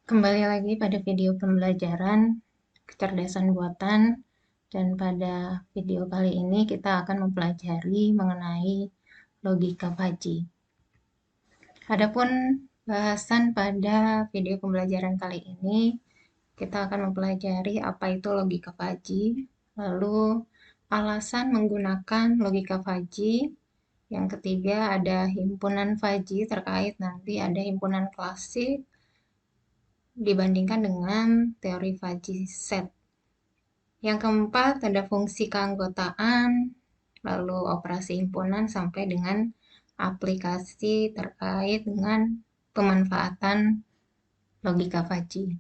Kembali lagi pada video pembelajaran kecerdasan buatan, dan pada video kali ini kita akan mempelajari mengenai logika Fuzzy. Adapun bahasan pada video pembelajaran kali ini, kita akan mempelajari apa itu logika Fuzzy, lalu alasan menggunakan logika Fuzzy. Yang ketiga ada himpunan Fuzzy, terkait nanti ada himpunan klasik dibandingkan dengan teori Fuzzy set. Yang keempat ada fungsi keanggotaan, lalu operasi himpunan sampai dengan aplikasi terkait dengan pemanfaatan logika Fuzzy.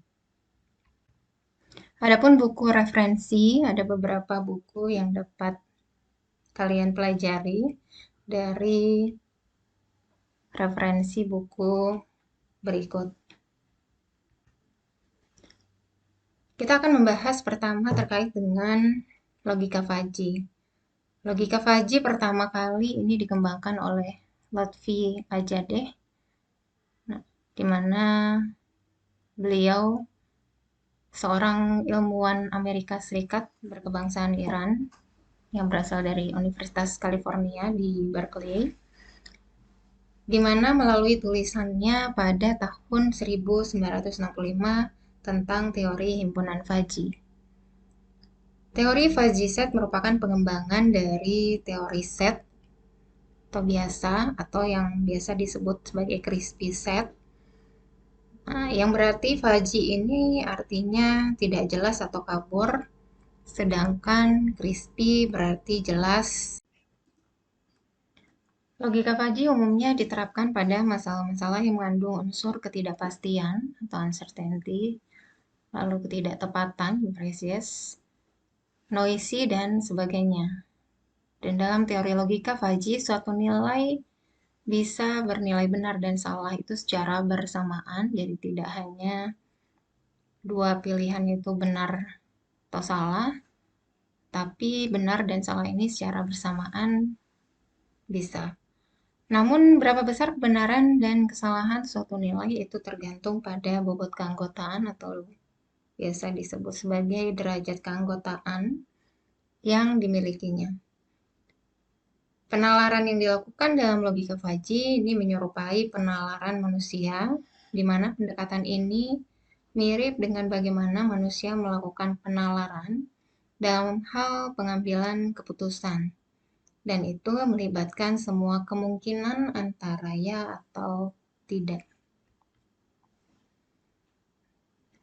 Adapun buku referensi, ada beberapa buku yang dapat kalian pelajari dari referensi buku berikut. Kita akan membahas pertama terkait dengan logika Fuzzy. Logika Fuzzy pertama kali ini dikembangkan oleh Lotfi Ajadeh, di mana beliau seorang ilmuwan Amerika Serikat berkebangsaan Iran yang berasal dari Universitas California di Berkeley, di mana melalui tulisannya pada tahun 1965 tentang teori himpunan Fuzzy. Teori Fuzzy set merupakan pengembangan dari teori set atau biasa, atau yang biasa disebut sebagai crispy set. Yang berarti Fuzzy ini artinya tidak jelas atau kabur, sedangkan crispy berarti jelas. Logika Fuzzy umumnya diterapkan pada masalah-masalah yang mengandung unsur ketidakpastian atau uncertainty, lalu ketidaktepatan, imprecis, noisy, dan sebagainya. Dan dalam teori logika Fuzzy, suatu nilai bisa bernilai benar dan salah itu secara bersamaan, jadi tidak hanya dua pilihan itu benar atau salah, tapi benar dan salah ini secara bersamaan bisa. Namun berapa besar kebenaran dan kesalahan suatu nilai itu tergantung pada bobot keanggotaan atau biasa disebut sebagai derajat keanggotaan yang dimilikinya. Penalaran yang dilakukan dalam logika Fuzzy ini menyerupai penalaran manusia, di mana pendekatan ini mirip dengan bagaimana manusia melakukan penalaran dalam hal pengambilan keputusan, dan itu melibatkan semua kemungkinan antara ya atau tidak.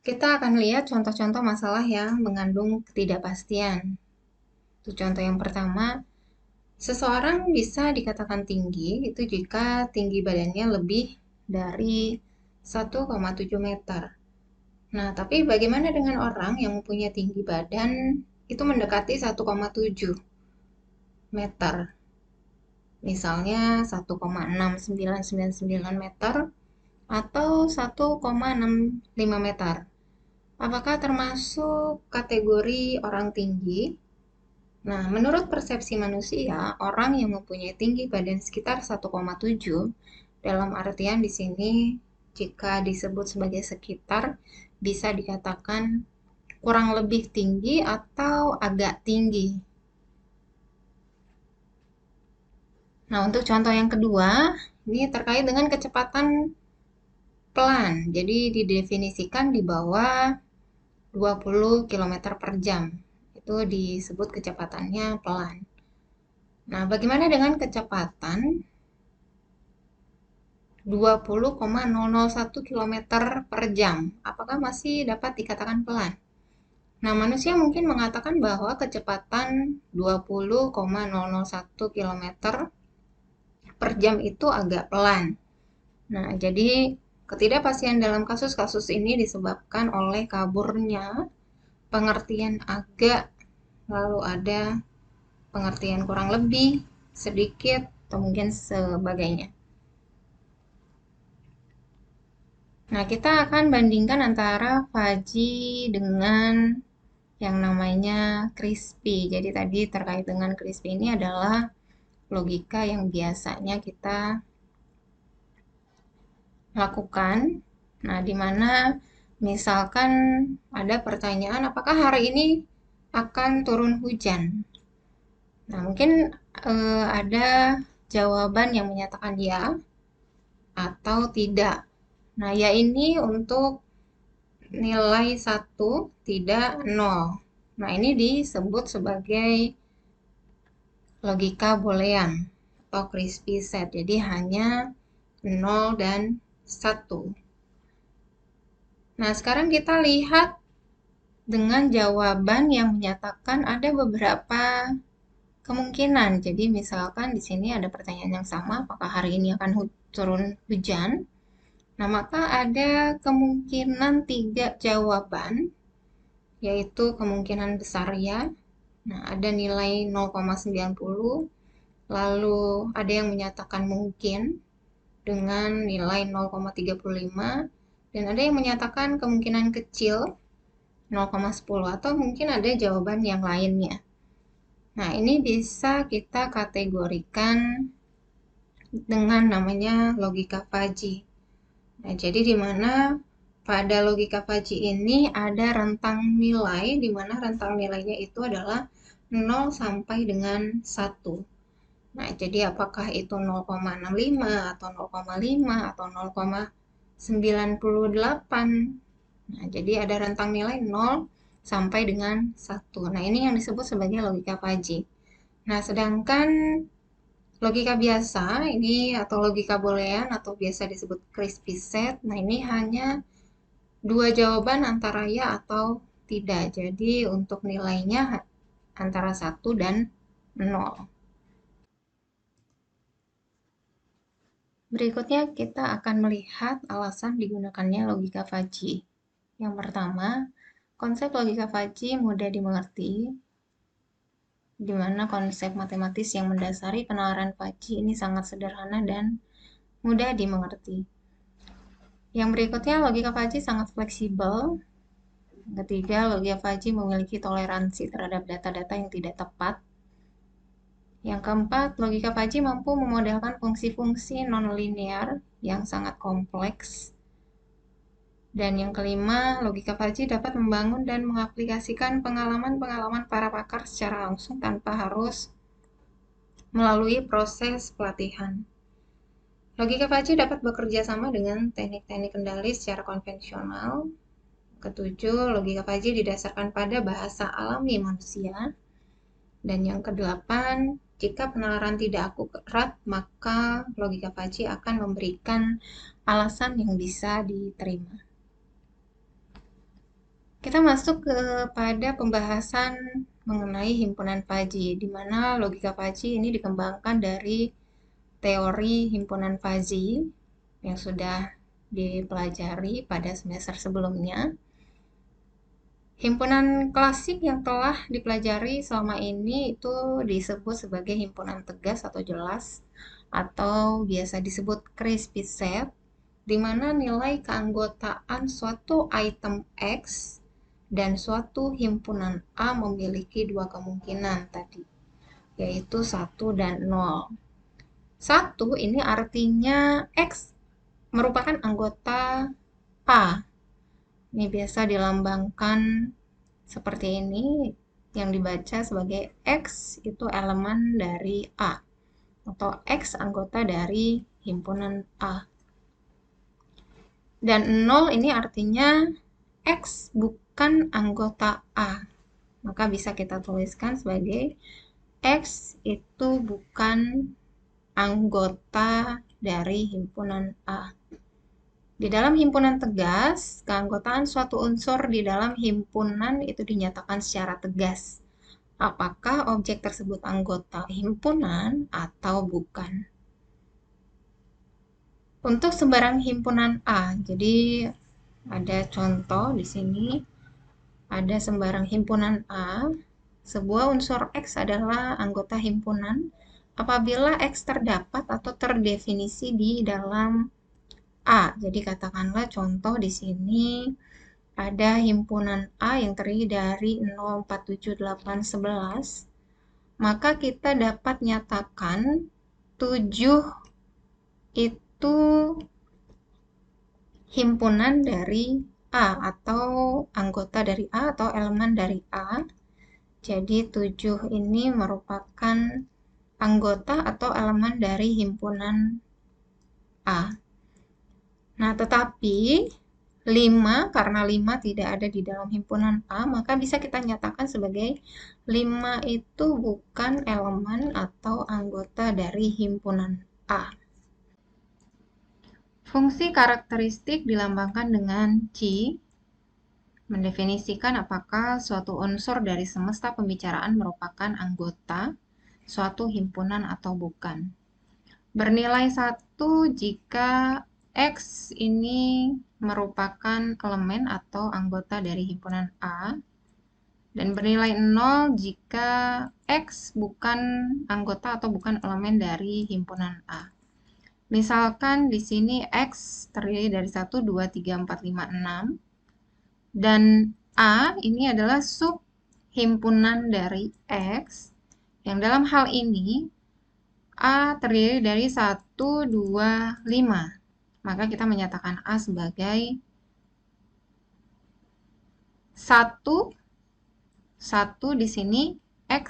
Kita akan lihat contoh-contoh masalah yang mengandung ketidakpastian. Itu contoh yang pertama, seseorang bisa dikatakan tinggi itu jika tinggi badannya lebih dari 1,7 meter. Nah, tapi bagaimana dengan orang yang mempunyai tinggi badan itu mendekati 1,7 meter? Misalnya 1,6999 meter atau 1,65 meter. Apakah termasuk kategori orang tinggi? Nah, menurut persepsi manusia, orang yang mempunyai tinggi badan sekitar 1,7, dalam artian di sini jika disebut sebagai sekitar, bisa dikatakan kurang lebih tinggi atau agak tinggi. Nah, untuk contoh yang kedua, ini terkait dengan kecepatan pelan. Jadi didefinisikan di bawah 20 km per jam. Itu disebut kecepatannya pelan. Nah, bagaimana dengan kecepatan 20,001 km per jam? Apakah masih dapat dikatakan pelan? Nah, manusia mungkin mengatakan bahwa kecepatan 20,001 km per jam itu agak pelan. Nah, jadi ketidakpastian dalam kasus-kasus ini disebabkan oleh kaburnya pengertian agak, lalu ada pengertian kurang lebih, sedikit, atau mungkin sebagainya. Nah, kita akan bandingkan antara Fuzzy dengan yang namanya crispy. Jadi tadi terkait dengan crispy ini adalah logika yang biasanya kita lakukan. Nah, di mana Misalkan ada pertanyaan, apakah hari ini akan turun hujan? Nah, mungkin ada jawaban yang menyatakan ya atau tidak. Nah, ya ini untuk nilai 1, tidak 0. Nah, ini disebut sebagai logika boolean atau crispy set. Jadi hanya 0 dan 1. Nah, sekarang kita lihat dengan jawaban yang menyatakan ada beberapa kemungkinan. Jadi misalkan di sini ada pertanyaan yang sama, apakah hari ini akan turun hujan? Nah, maka ada kemungkinan 3 jawaban, yaitu kemungkinan besar ya. Nah, ada nilai 0,90, lalu ada yang menyatakan mungkin dengan nilai 0,35, dan ada yang menyatakan kemungkinan kecil 0,10, atau mungkin ada jawaban yang lainnya. Nah, ini bisa kita kategorikan dengan namanya logika fuzzy. Nah, jadi di mana pada logika fuzzy ini ada rentang nilai, di mana rentang nilainya itu adalah 0 sampai dengan 1. Nah, jadi apakah itu 0,65 atau 0,5 atau 0,98. Nah, jadi ada rentang nilai 0 sampai dengan 1. Nah, ini yang disebut sebagai logika fuzzy. Nah, sedangkan logika biasa ini atau logika boolean atau biasa disebut crispy set. Nah, ini hanya 2 jawaban antara ya atau tidak. Jadi untuk nilainya antara 1 dan 0. Berikutnya kita akan melihat alasan digunakannya logika fuzzy. Yang pertama, konsep logika fuzzy mudah dimengerti, di mana konsep matematis yang mendasari penalaran fuzzy ini sangat sederhana dan mudah dimengerti. Yang berikutnya, logika fuzzy sangat fleksibel. Ketiga, logika fuzzy memiliki toleransi terhadap data-data yang tidak tepat. Yang keempat, logika fuzzy mampu memodelkan fungsi-fungsi non-linear yang sangat kompleks. Dan yang kelima, logika fuzzy dapat membangun dan mengaplikasikan pengalaman-pengalaman para pakar secara langsung tanpa harus melalui proses pelatihan. Logika fuzzy dapat bekerja sama dengan teknik-teknik kendali secara konvensional. Ketujuh, logika fuzzy didasarkan pada bahasa alami manusia. Dan yang kedelapan, jika penalaran tidak akurat, maka logika fuzzy akan memberikan alasan yang bisa diterima. Kita masuk kepada pembahasan mengenai himpunan fuzzy, di mana logika fuzzy ini dikembangkan dari teori himpunan fuzzy yang sudah dipelajari pada semester sebelumnya. Himpunan klasik yang telah dipelajari selama ini itu disebut sebagai himpunan tegas atau jelas, atau biasa disebut crispy set, di mana nilai keanggotaan suatu item X dan suatu himpunan A memiliki 2 kemungkinan tadi, yaitu 1 dan 0. 1 ini artinya X merupakan anggota A. Ini biasa dilambangkan seperti ini, yang dibaca sebagai X itu elemen dari A, atau X anggota dari himpunan A. Dan 0 ini artinya X bukan anggota A. Maka bisa kita tuliskan sebagai X itu bukan anggota dari himpunan A. Di dalam himpunan tegas, keanggotaan suatu unsur di dalam himpunan itu dinyatakan secara tegas. Apakah objek tersebut anggota himpunan atau bukan? Untuk sembarang himpunan A, jadi ada contoh di sini. Ada sembarang himpunan A, sebuah unsur X adalah anggota himpunan apabila X terdapat atau terdefinisi di dalam A. Jadi katakanlah contoh di sini ada himpunan A yang terdiri dari 0, 4, 7, 8, 11. Maka kita dapat nyatakan 7 itu himpunan dari A atau anggota dari A atau elemen dari A. Jadi 7 ini merupakan anggota atau elemen dari himpunan A. Nah, tetapi 5, karena 5 tidak ada di dalam himpunan A, maka bisa kita nyatakan sebagai 5 itu bukan elemen atau anggota dari himpunan A. Fungsi karakteristik dilambangkan dengan C, mendefinisikan apakah suatu unsur dari semesta pembicaraan merupakan anggota suatu himpunan atau bukan. Bernilai 1 jika X ini merupakan elemen atau anggota dari himpunan A, dan bernilai 0 jika X bukan anggota atau bukan elemen dari himpunan A. Misalkan di sini X terdiri dari 1, 2, 3, 4, 5, 6, dan A ini adalah sub himpunan dari X, yang dalam hal ini A terdiri dari 1, 2, 5. Maka kita menyatakan A sebagai 1 di sini X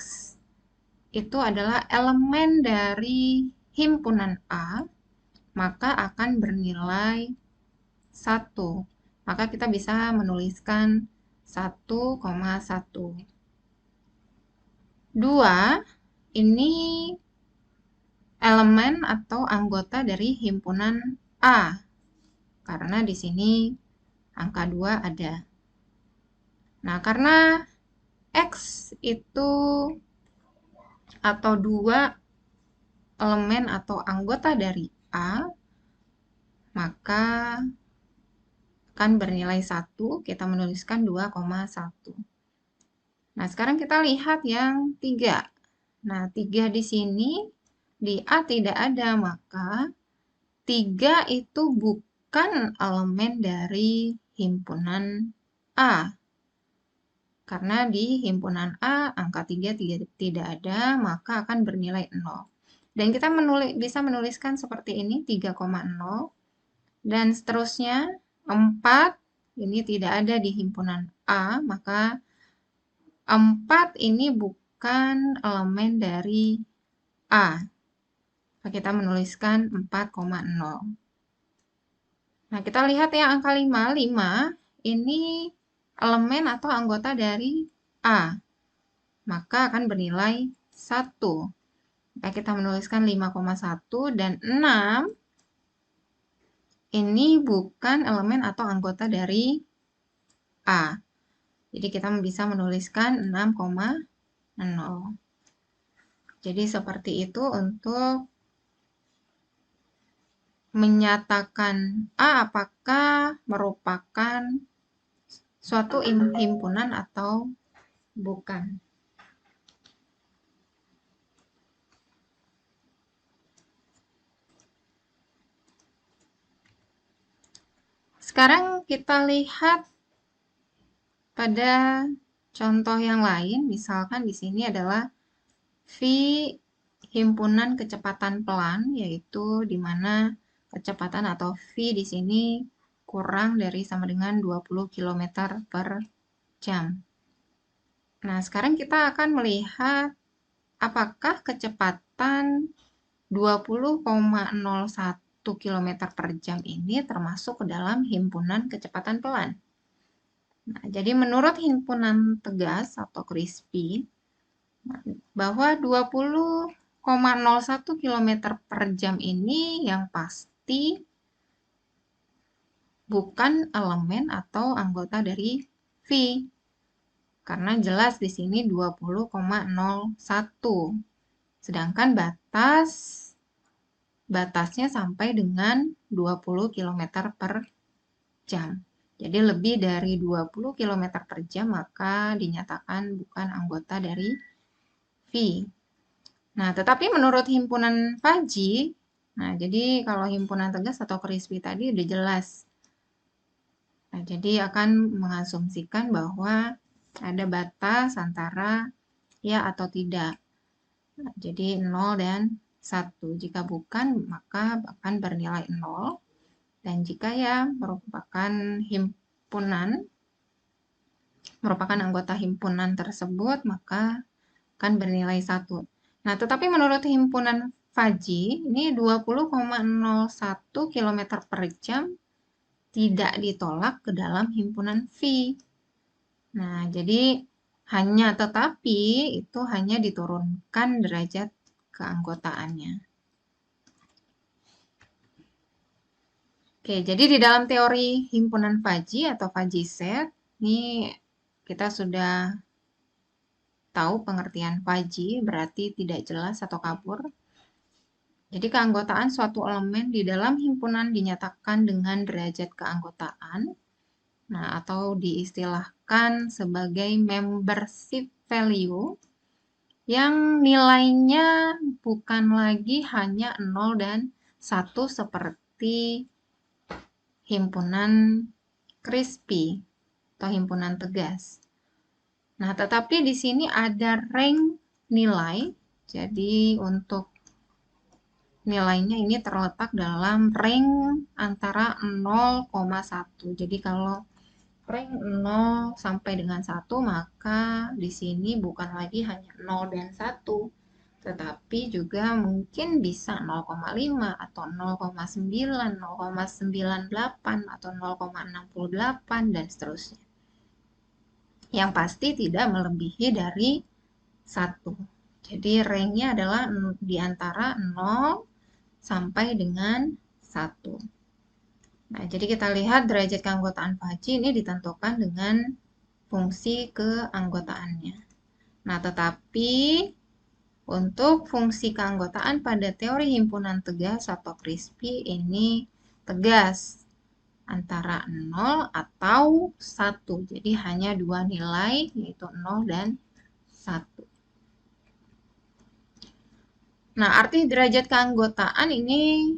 itu adalah elemen dari himpunan A, maka akan bernilai 1. Maka kita bisa menuliskan 1,1. 2 ini elemen atau anggota dari himpunan A, karena di sini angka 2 ada. Nah, karena X itu atau 2 elemen atau anggota dari A, maka akan bernilai 1, kita menuliskan 2,1. Nah, sekarang kita lihat yang 3. Nah, 3 di sini, di A tidak ada, maka 3 itu bukan elemen dari himpunan A. Karena di himpunan A, angka 3 tidak ada, maka akan bernilai 0. Dan kita bisa menuliskan seperti ini, 3,0. Dan seterusnya, 4 ini tidak ada di himpunan A, maka 4 ini bukan elemen dari A. Kita menuliskan 4,0. Nah, kita lihat ya angka 5. 5 ini elemen atau anggota dari A. Maka akan bernilai 1. Maka kita menuliskan 5,1, dan 6 ini bukan elemen atau anggota dari A. Jadi kita bisa menuliskan 6,0. Jadi seperti itu untuk menyatakan A apakah merupakan suatu himpunan atau bukan. Sekarang kita lihat pada contoh yang lain, misalkan di sini adalah V himpunan kecepatan pelan, yaitu di mana kecepatan atau V di sini kurang dari sama dengan 20 km per jam. Nah, sekarang kita akan melihat apakah kecepatan 20,01 km per jam ini termasuk ke dalam himpunan kecepatan pelan. Nah, jadi menurut himpunan tegas atau crispy, bahwa 20,01 km per jam ini yang pasti bukan elemen atau anggota dari V. Karena jelas di sini 20,01. Sedangkan batasnya sampai dengan 20 km per jam. Jadi lebih dari 20 km per jam maka dinyatakan bukan anggota dari V. Nah, tetapi menurut himpunan Fajri, nah jadi kalau himpunan tegas atau crispy tadi udah jelas. Nah, jadi akan mengasumsikan bahwa ada batas antara ya atau tidak. Nah, jadi 0 dan 1. Jika bukan, maka akan bernilai 0. Dan jika ya merupakan himpunan, merupakan anggota himpunan tersebut, maka akan bernilai 1. Nah, tetapi menurut himpunan Fajri, ini 20,01 km per jam tidak ditolak ke dalam himpunan V. Nah, jadi tetapi itu hanya diturunkan derajat keanggotaannya. Oke, jadi di dalam teori himpunan Fajri atau Fajri set, ini kita sudah tahu pengertian Fajri, berarti tidak jelas atau kabur. Jadi keanggotaan suatu elemen di dalam himpunan dinyatakan dengan derajat keanggotaan, nah atau diistilahkan sebagai membership value, yang nilainya bukan lagi hanya 0 dan 1 seperti himpunan crispy atau himpunan tegas. Nah, tetapi di sini ada range nilai. Jadi untuk nilainya ini terletak dalam range antara 0,1. Jadi kalau range 0 sampai dengan 1, maka di sini bukan lagi hanya 0 dan 1, tetapi juga mungkin bisa 0,5 atau 0,9, 0,98 atau 0,68 dan seterusnya. Yang pasti tidak melebihi dari 1. Jadi range-nya adalah di antara 0 sampai dengan 1. Nah, jadi kita lihat derajat keanggotaan Fajri ini ditentukan dengan fungsi keanggotaannya. Nah, tetapi untuk fungsi keanggotaan pada teori himpunan tegas atau crispy ini tegas antara 0 atau 1. Jadi hanya dua nilai, yaitu 0 dan 1. Nah, arti derajat keanggotaan ini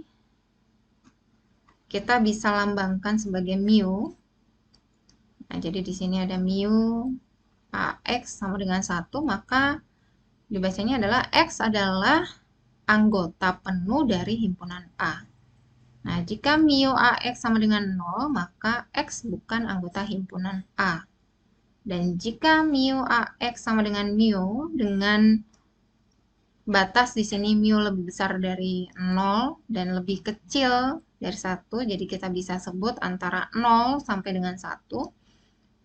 kita bisa lambangkan sebagai mu. Nah, jadi di sini ada mu AX sama dengan 1, maka dibacanya adalah X adalah anggota penuh dari himpunan A. Nah, jika mu AX sama dengan 0, maka X bukan anggota himpunan A. Dan jika mu AX sama dengan mu, dengan batas di sini mu lebih besar dari 0 dan lebih kecil dari 1, jadi kita bisa sebut antara 0 sampai dengan 1,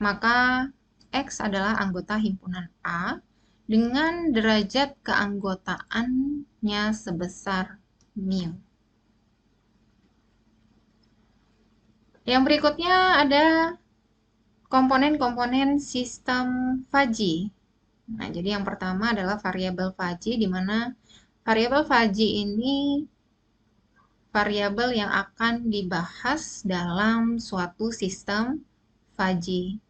maka X adalah anggota himpunan A dengan derajat keanggotaannya sebesar mu. Yang berikutnya ada komponen-komponen sistem Fajri. Nah, jadi yang pertama adalah variabel Fajri, di mana variabel Fajri ini variabel yang akan dibahas dalam suatu sistem Fajri.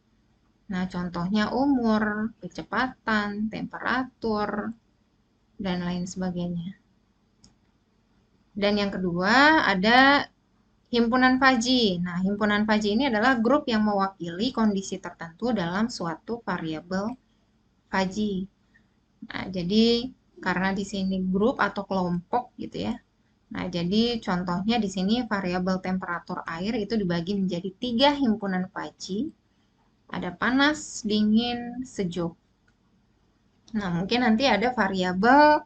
Nah, contohnya umur, kecepatan, temperatur, dan lain sebagainya. Dan yang kedua ada himpunan Fajri. Nah, himpunan Fajri ini adalah grup yang mewakili kondisi tertentu dalam suatu variabel Fajri. Nah, jadi karena di sini grup atau kelompok gitu ya. Nah, jadi contohnya di sini variabel temperatur air itu dibagi menjadi 3 himpunan Fajri. Ada panas, dingin, sejuk. Nah, mungkin nanti ada variabel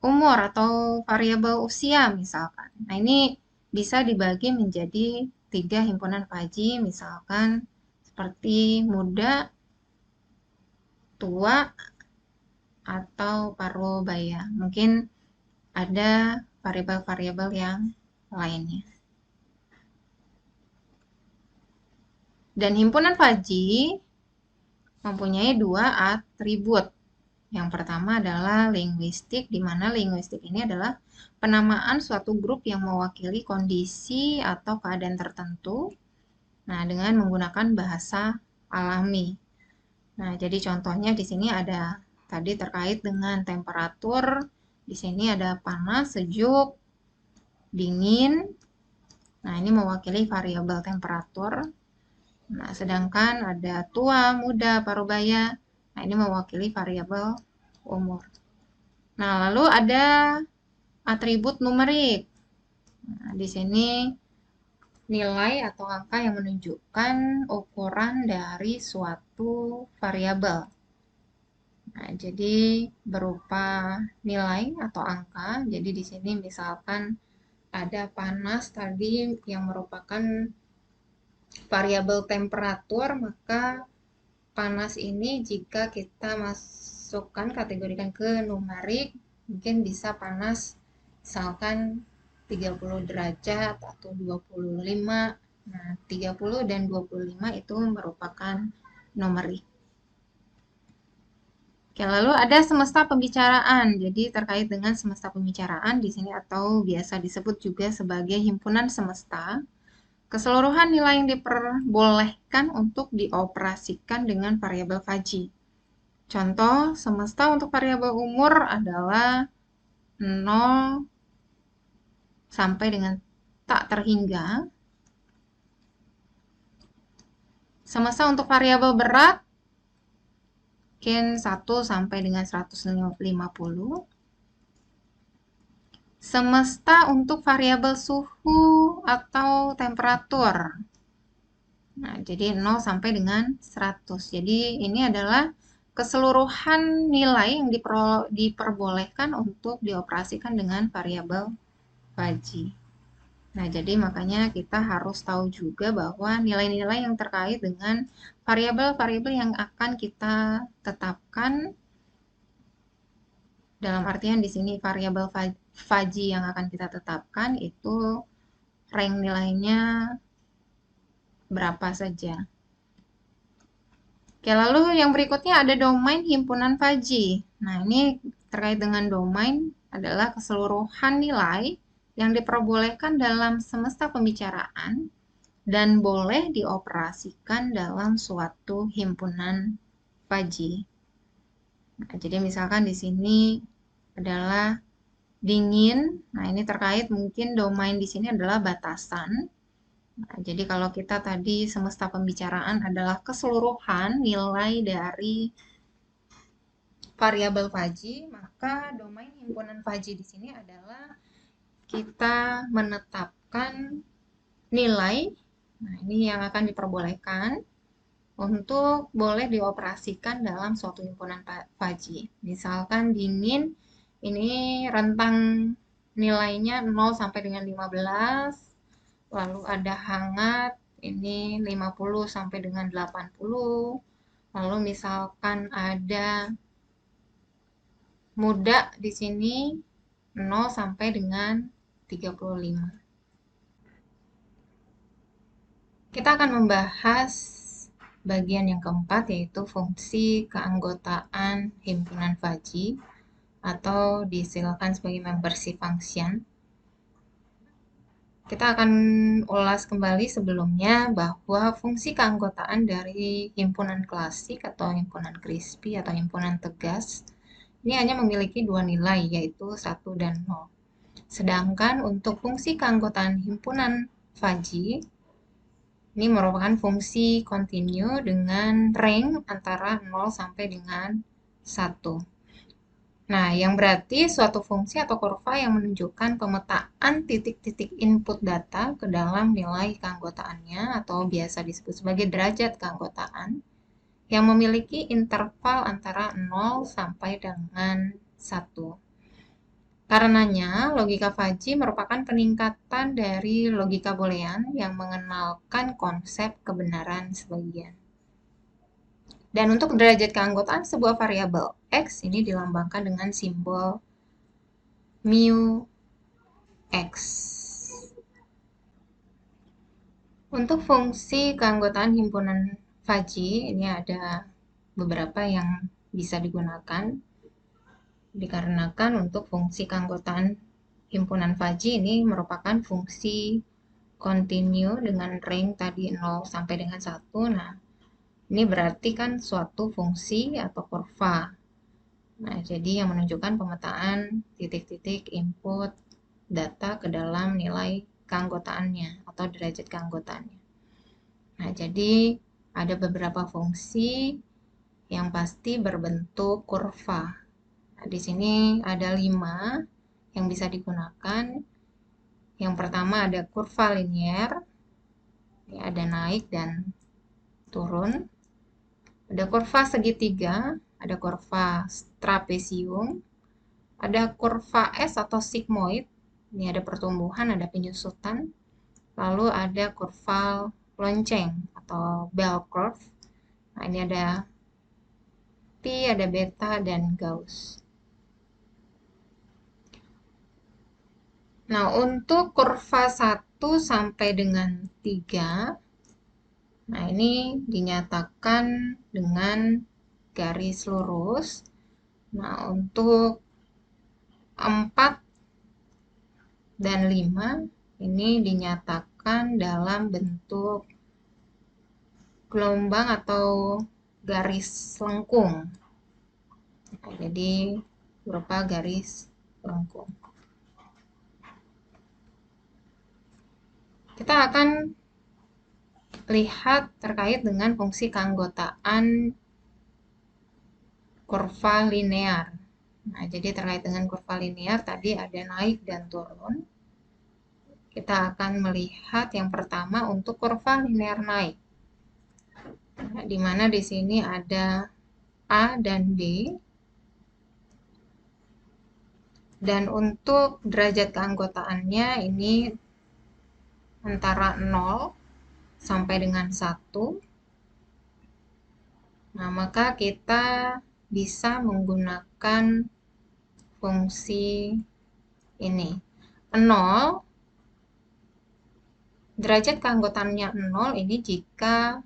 umur atau variabel usia misalkan. Nah, ini bisa dibagi menjadi 3 himpunan Fajri, misalkan seperti muda, tua, atau parubaya. Mungkin ada variabel-variabel yang lainnya. Dan himpunan Fajri mempunyai 2 atribut. Yang pertama adalah linguistik, di mana linguistik ini adalah penamaan suatu grup yang mewakili kondisi atau keadaan tertentu, nah dengan menggunakan bahasa alami. Nah, jadi contohnya di sini ada tadi terkait dengan temperatur, di sini ada panas, sejuk, dingin. Nah, ini mewakili variabel temperatur. Nah, sedangkan ada tua, muda, parubaya. Nah, ini mewakili variabel umur. Nah, lalu ada atribut numerik. Nah, di sini nilai atau angka yang menunjukkan ukuran dari suatu variabel. Nah, jadi berupa nilai atau angka. Jadi di sini misalkan ada panas tadi yang merupakan variabel temperatur, maka panas ini jika kita masukkan kategorikan ke numerik, mungkin bisa panas misalkan 30 derajat atau 25. Nah, 30 dan 25 itu merupakan numerik. Oke, lalu ada semesta pembicaraan. Jadi terkait dengan semesta pembicaraan di sini atau biasa disebut juga sebagai himpunan semesta, keseluruhan nilai yang diperbolehkan untuk dioperasikan dengan variabel Faji. Contoh, semesta untuk variabel umur adalah 0 sampai dengan tak terhingga. Semesta untuk variabel berat mungkin 1 sampai dengan 150. Semesta untuk variabel suhu atau temperatur. Nah, jadi 0 sampai dengan 100. Jadi ini adalah keseluruhan nilai yang diperbolehkan untuk dioperasikan dengan variabel Faji. Nah, jadi makanya kita harus tahu juga bahwa nilai-nilai yang terkait dengan variabel-variabel yang akan kita tetapkan, dalam artian di sini variabel Faji yang akan kita tetapkan itu rank nilainya berapa saja. Oke, lalu yang berikutnya ada domain himpunan Faji. Nah, ini terkait dengan domain adalah keseluruhan nilai yang diperbolehkan dalam semesta pembicaraan dan boleh dioperasikan dalam suatu himpunan Faji. Nah, jadi misalkan di sini adalah dingin. Nah, ini terkait mungkin domain di sini adalah batasan. Nah, jadi kalau kita tadi semesta pembicaraan adalah keseluruhan nilai dari variabel Faji, maka domain himpunan Faji di sini adalah kita menetapkan nilai. Nah, ini yang akan diperbolehkan untuk boleh dioperasikan dalam suatu himpunan Faji. Misalkan dingin, ini rentang nilainya 0 sampai dengan 15. Lalu ada hangat, ini 50 sampai dengan 80. Lalu misalkan ada muda di sini 0 sampai dengan 35. Kita akan membahas bagian yang keempat, yaitu fungsi keanggotaan himpunan Faji atau diistilahkan sebagai membership function. Kita akan ulas kembali sebelumnya bahwa fungsi keanggotaan dari himpunan klasik atau himpunan crispy atau himpunan tegas ini hanya memiliki dua nilai, yaitu 1 dan 0. Sedangkan untuk fungsi keanggotaan himpunan Faji ini merupakan fungsi continue dengan rank antara 0 sampai dengan 1. Nah, yang berarti suatu fungsi atau kurva yang menunjukkan pemetaan titik-titik input data ke dalam nilai keanggotaannya atau biasa disebut sebagai derajat keanggotaan yang memiliki interval antara 0 sampai dengan 1. Karenanya, logika Faji merupakan peningkatan dari logika Boolean yang mengenalkan konsep kebenaran sebagian. Dan untuk derajat keanggotaan sebuah variabel X ini dilambangkan dengan simbol mu X. Untuk fungsi keanggotaan himpunan Faji ini ada beberapa yang bisa digunakan. Dikarenakan untuk fungsi keanggotaan himpunan Faji ini merupakan fungsi continue dengan rank tadi 0 sampai dengan 1. Nah, ini berarti kan suatu fungsi atau kurva. Nah, jadi yang menunjukkan pemetaan titik-titik input data ke dalam nilai keanggotaannya atau derajat keanggotaannya. Nah, jadi ada beberapa fungsi yang pasti berbentuk kurva. Nah, di sini ada 5 yang bisa digunakan. Yang pertama ada kurva linier, Ya, ada naik dan turun. Ada kurva segitiga, ada kurva trapesium, ada kurva S atau sigmoid. Ini ada pertumbuhan, ada penyusutan. Lalu ada kurva lonceng atau bell curve. Nah, ini ada T, ada beta, dan Gauss. Nah, untuk kurva 1 sampai dengan 3, nah ini dinyatakan dengan garis lurus. Nah, untuk 4 dan 5 ini dinyatakan dalam bentuk gelombang atau garis lengkung. Nah, jadi berupa garis lengkung. Kita akan lihat terkait dengan fungsi keanggotaan kurva linear. Nah, jadi terkait dengan kurva linear tadi ada naik dan turun. Kita akan melihat yang pertama untuk kurva linear naik. Nah, di mana di sini ada A dan B. Dan untuk derajat keanggotaannya ini antara 0 sampai dengan 1. Nah, maka kita bisa menggunakan fungsi ini. 0, derajat keanggotaannya 0 ini jika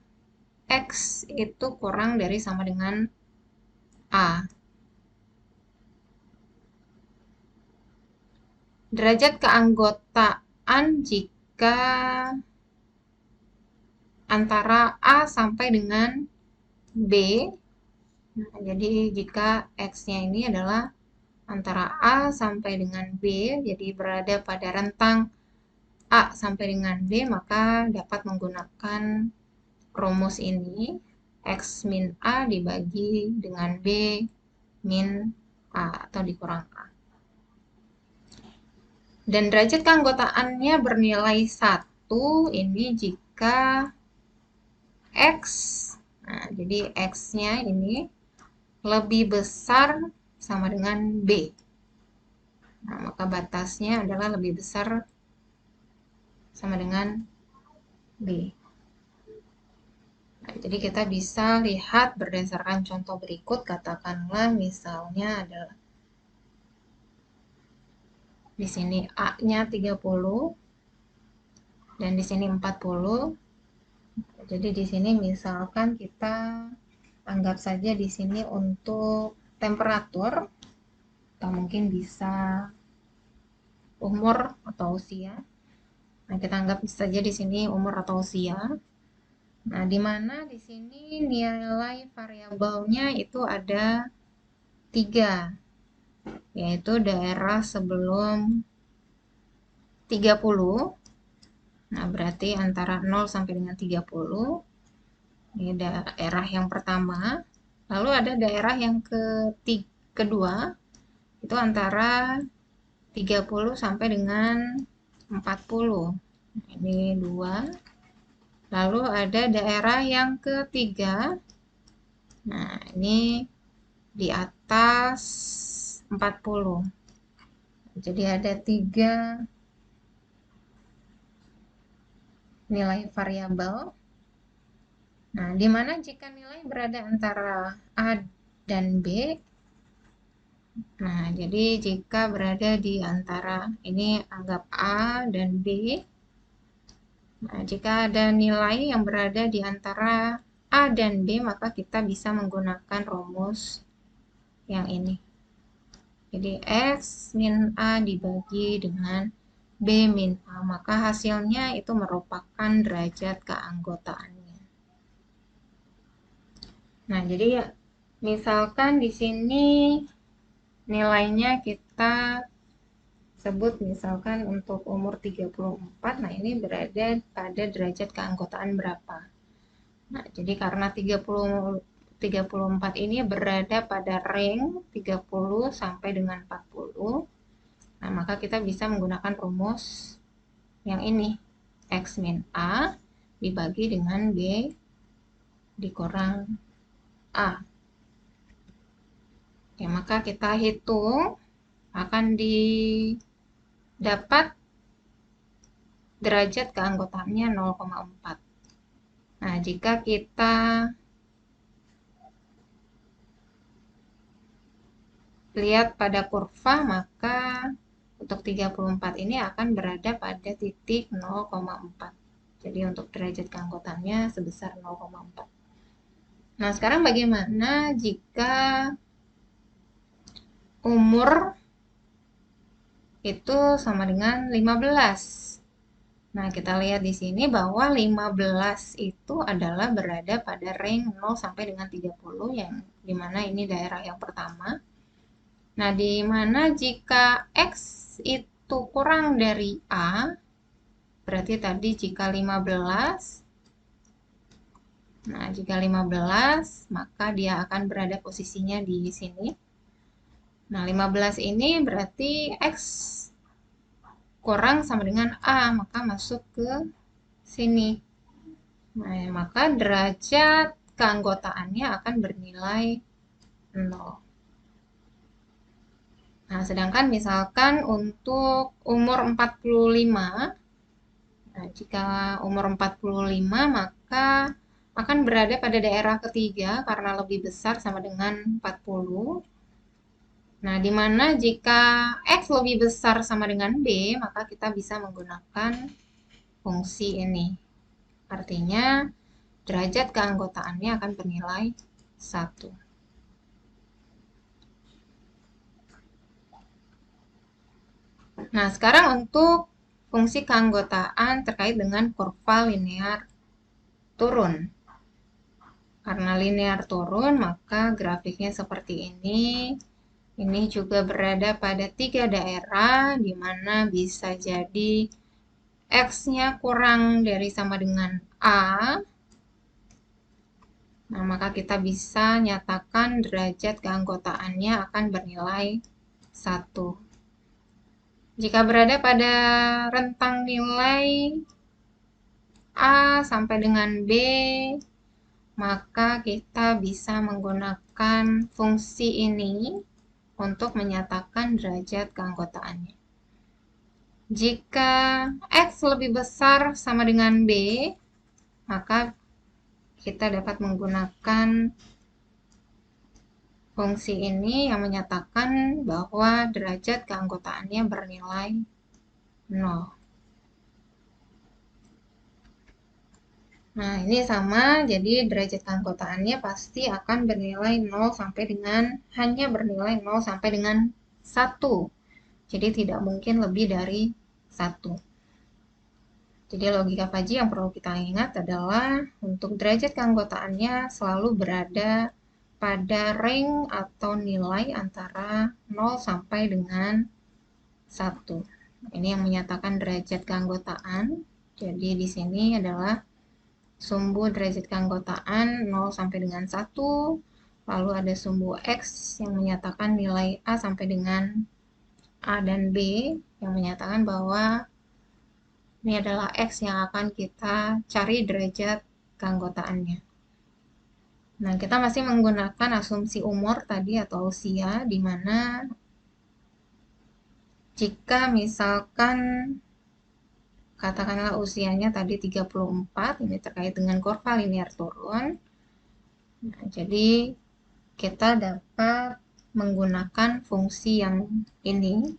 X itu kurang dari sama dengan A. Derajat keanggotaan jika antara A sampai dengan B. Nah, jadi jika X-nya ini adalah antara A sampai dengan B, jadi berada pada rentang A sampai dengan B, maka dapat menggunakan rumus ini, X min A dibagi dengan B min A atau dikurang A. Dan derajat keanggotaannya bernilai 1 ini jika X, nah jadi X-nya ini lebih besar sama dengan B. Nah, maka batasnya adalah lebih besar sama dengan B. Nah, jadi kita bisa lihat berdasarkan contoh berikut, katakanlah misalnya adalah di sini A-nya 30 dan di sini 40. Jadi di sini misalkan kita anggap saja di sini untuk temperatur atau mungkin bisa umur atau usia. Nah, kita anggap saja di sini umur atau usia. Nah, di mana di sini nilai variabelnya itu ada 3, yaitu daerah sebelum 30. Nah, berarti antara 0 sampai dengan 30. Ini daerah yang pertama. Lalu ada daerah yang kedua, itu antara 30 sampai dengan 40. Nah, ini 2. Lalu ada daerah yang ketiga. Nah, ini di atas 40. Jadi ada 3 nilai variabel. Nah, di mana jika nilai berada antara A dan B, nah, jadi jika berada di antara, ini anggap A dan B. Nah, jika ada nilai yang berada di antara A dan B, maka kita bisa menggunakan rumus yang ini. Jadi X min A dibagi dengan B min A, maka hasilnya itu merupakan derajat keanggotaannya. Nah, jadi misalkan di sini nilainya kita sebut misalkan untuk umur 34, nah ini berada pada derajat keanggotaan berapa? Nah, jadi karena 34 ini berada pada range 30 sampai dengan 40, nah maka kita bisa menggunakan rumus yang ini, X min A dibagi dengan B dikurang A. Oke, maka kita hitung akan didapat derajat keanggotaannya 0,4. Nah, jika kita lihat pada kurva, maka untuk 34 ini akan berada pada titik 0,4. Jadi untuk derajat keanggotaannya sebesar 0,4. Nah, sekarang bagaimana jika umur itu sama dengan 15? Nah, kita lihat di sini bahwa 15 itu adalah berada pada range 0 sampai dengan 30, yang dimana ini daerah yang pertama. Nah, di mana jika X itu kurang dari A, berarti tadi jika 15, nah jika 15, maka dia akan berada posisinya di sini. Nah, 15 ini berarti X kurang sama dengan A, maka masuk ke sini. Nah, maka derajat keanggotaannya akan bernilai 0. Nah, sedangkan misalkan untuk umur 45, nah, jika umur 45 maka akan berada pada daerah ketiga karena lebih besar sama dengan 40. Nah, di mana jika X lebih besar sama dengan B, maka kita bisa menggunakan fungsi ini. Artinya, derajat keanggotaannya akan bernilai 1. Nah, sekarang untuk fungsi keanggotaan terkait dengan kurva linear turun. Karena linear turun, maka grafiknya seperti ini. Ini juga berada pada 3 daerah, di mana bisa jadi X-nya kurang dari sama dengan A. Nah, maka kita bisa nyatakan derajat keanggotaannya akan bernilai 1. Jika berada pada rentang nilai A sampai dengan B, maka kita bisa menggunakan fungsi ini untuk menyatakan derajat keanggotaannya. Jika X lebih besar sama dengan B, maka kita dapat menggunakan fungsi ini yang menyatakan bahwa derajat keanggotaannya bernilai 0. Nah, ini sama, jadi derajat keanggotaannya pasti akan bernilai 0 sampai dengan, hanya bernilai 0 sampai dengan 1. Jadi tidak mungkin lebih dari 1. Jadi logika Fajri yang perlu kita ingat adalah untuk derajat keanggotaannya selalu berada pada range atau nilai antara 0 sampai dengan 1. Ini yang menyatakan derajat keanggotaan. Jadi di sini adalah sumbu derajat keanggotaan 0 sampai dengan 1. Lalu ada sumbu X yang menyatakan nilai A sampai dengan A dan B, yang menyatakan bahwa ini adalah X yang akan kita cari derajat keanggotaannya. Nah, kita masih menggunakan asumsi umur tadi atau usia, di mana jika misalkan katakanlah usianya tadi 34, ini terkait dengan kurva linear turun. Nah, jadi kita dapat menggunakan fungsi yang ini,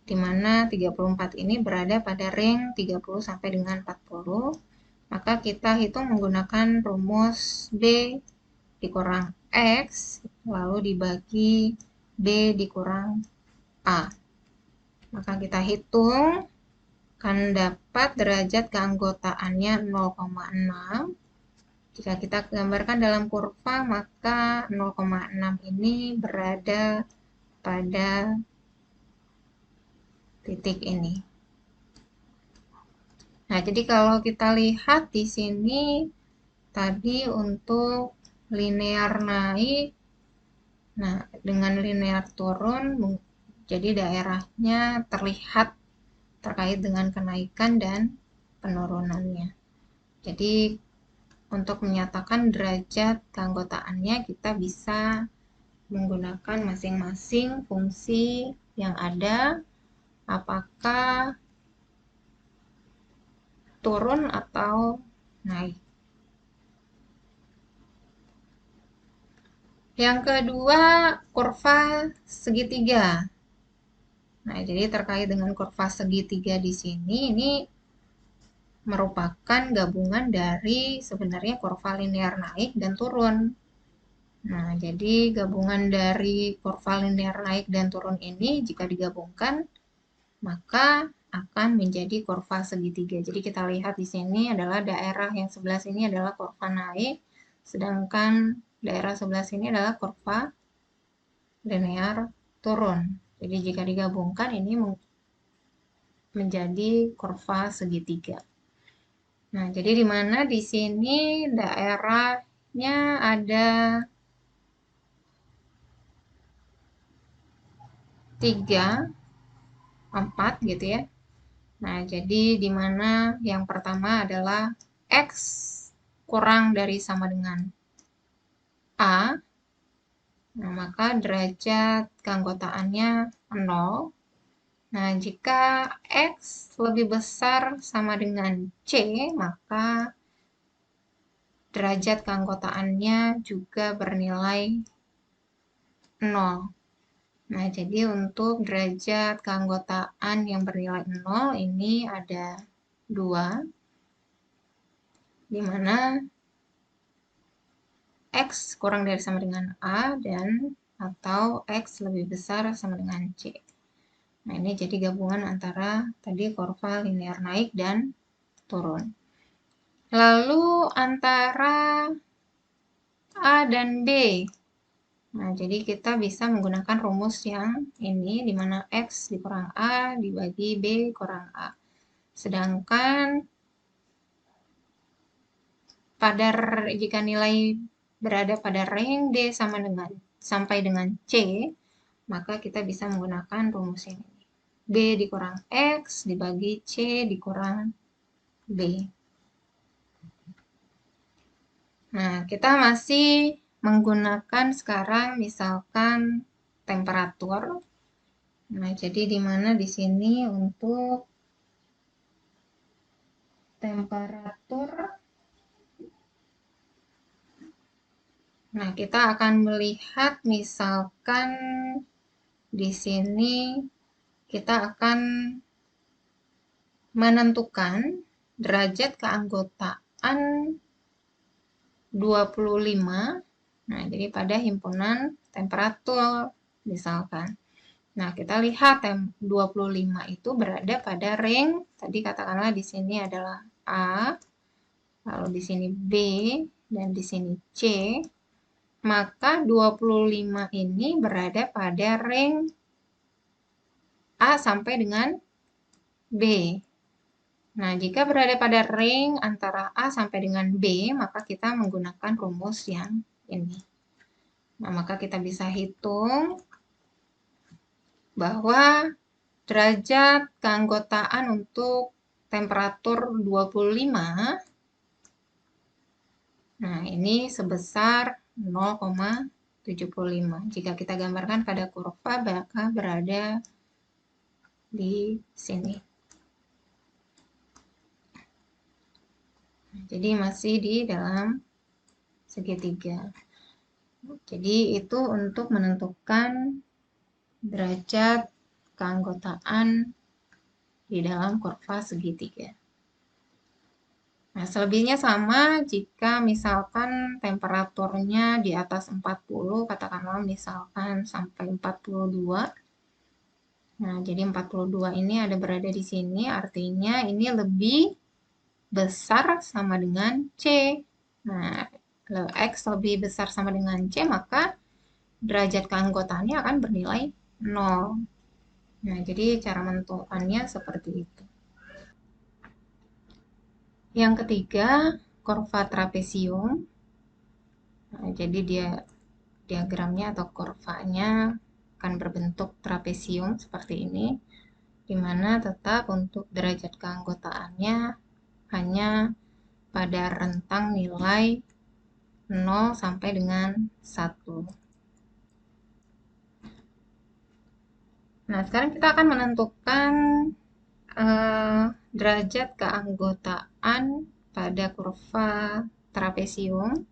di mana 34 ini berada pada range 30 sampai dengan 40. Maka kita hitung menggunakan rumus B dikurang X, lalu dibagi B dikurang A. Maka kita hitung, akan dapat derajat keanggotaannya 0,6. Jika kita gambarkan dalam kurva, maka 0,6 ini berada pada titik ini. Nah, jadi kalau kita lihat di sini, tadi untuk linear naik, nah dengan linear turun, jadi daerahnya terlihat terkait dengan kenaikan dan penurunannya. Jadi untuk menyatakan derajat keanggotaannya kita bisa menggunakan masing-masing fungsi yang ada, apakah turun atau naik. Yang kedua, kurva segitiga. Nah, jadi terkait dengan kurva segitiga di sini, ini merupakan gabungan dari sebenarnya kurva linear naik dan turun. Nah, jadi gabungan dari kurva linear naik dan turun ini jika digabungkan, maka akan menjadi kurva segitiga. Jadi kita lihat di sini adalah daerah yang sebelah sini adalah kurva naik, sedangkan daerah sebelah sini adalah kurva linear turun. Jadi jika digabungkan ini menjadi kurva segitiga. Nah, jadi di mana di sini daerahnya ada 3, 4 gitu ya. Nah, jadi di mana yang pertama adalah X kurang dari sama dengan A. Nah, maka derajat keanggotaannya 0. Nah, jika X lebih besar sama dengan C, maka derajat keanggotaannya juga bernilai 0. Nah, jadi untuk derajat keanggotaan yang bernilai 0 ini ada 2, di mana X kurang dari sama dengan A dan atau X lebih besar sama dengan C. Nah, ini jadi gabungan antara tadi kurva linear naik dan turun. Lalu antara A dan B. Nah, jadi kita bisa menggunakan rumus yang ini, di mana X dikurang A dibagi B kurang A. Sedangkan jika nilai berada pada range D sampai dengan C, maka kita bisa menggunakan rumus ini. B dikurang X dibagi C dikurang B. Nah, kita masih menggunakan sekarang misalkan temperatur. Nah, jadi di mana di sini untuk temperatur. Nah, kita akan melihat misalkan di sini kita akan menentukan derajat keanggotaan 25. Nah, jadi pada himpunan temperatur misalkan. Nah, kita lihat 25 itu berada pada range, tadi katakanlah di sini adalah A, lalu di sini B, dan di sini C. Maka 25 ini berada pada range A sampai dengan B. Nah, jika berada pada range antara A sampai dengan B, maka kita menggunakan rumus yang ini. Nah, maka kita bisa hitung bahwa derajat keanggotaan untuk temperatur 25, nah ini sebesar 0,75. Jika kita gambarkan pada kurva, maka berada di sini. Jadi masih di dalam segitiga. Jadi itu untuk menentukan derajat keanggotaan di dalam kurva segitiga. Nah, selebihnya sama jika misalkan temperaturnya di atas 40, katakanlah misalkan sampai 42. Nah, jadi 42 ini ada berada di sini, artinya ini lebih besar sama dengan C. Nah, X lebih besar sama dengan C, maka derajat keanggotaannya akan bernilai 0. Nah, jadi cara menentukannya seperti itu. Yang ketiga, kurva trapesium. Nah, jadi diagramnya atau kurvanya akan berbentuk trapesium seperti ini, di mana tetap untuk derajat keanggotaannya hanya pada rentang nilai 0 sampai dengan 1. Nah, sekarang kita akan menentukan derajat keanggotaan pada kurva trapesium.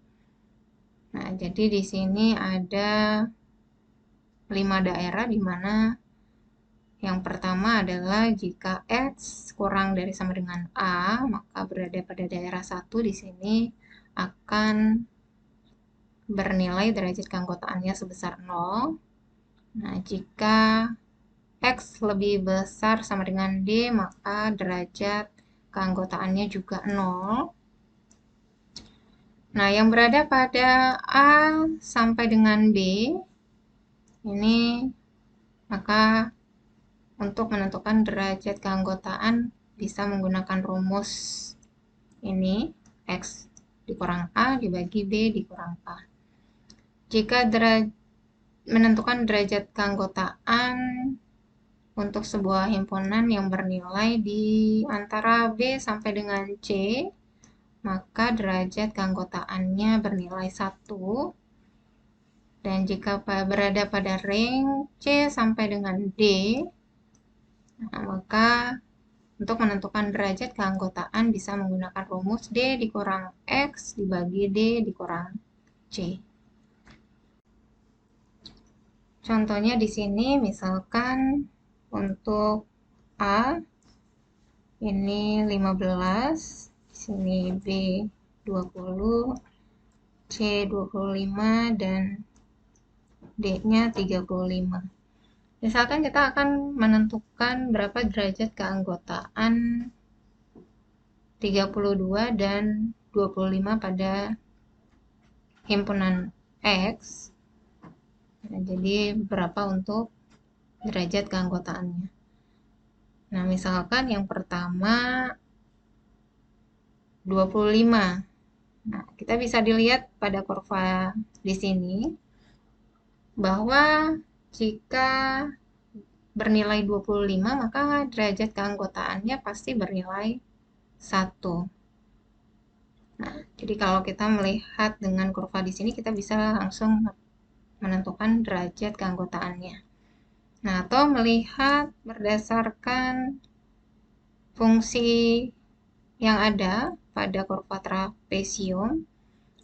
Nah, jadi di sini ada 5 daerah di mana yang pertama adalah jika X kurang dari sama dengan A, maka berada pada daerah 1 di sini akan bernilai derajat keanggotaannya sebesar 0. Nah, jika X lebih besar sama dengan D, maka derajat keanggotaannya juga 0. Nah, yang berada pada A sampai dengan B, ini maka untuk menentukan derajat keanggotaan bisa menggunakan rumus ini, X dikurang A dibagi B dikurang A. Jika menentukan derajat keanggotaan untuk sebuah himpunan yang bernilai di antara B sampai dengan C, maka derajat keanggotaannya bernilai 1. Dan jika berada pada range C sampai dengan D, maka untuk menentukan derajat keanggotaan bisa menggunakan rumus D dikurang X dibagi D dikurang C. Contohnya di sini misalkan untuk A ini 15, di sini B 20, C 25 dan D-nya 35. Misalkan kita akan menentukan berapa derajat keanggotaan 32 dan 25 pada himpunan X. Nah, jadi berapa untuk derajat keanggotaannya. Nah, misalkan yang pertama 25. Nah, kita bisa dilihat pada kurva di sini bahwa jika bernilai 25, maka derajat keanggotaannya pasti bernilai 1. Nah, jadi kalau kita melihat dengan kurva di sini, kita bisa langsung menentukan derajat keanggotaannya. Nah, atau melihat berdasarkan fungsi yang ada pada kurva trapesium.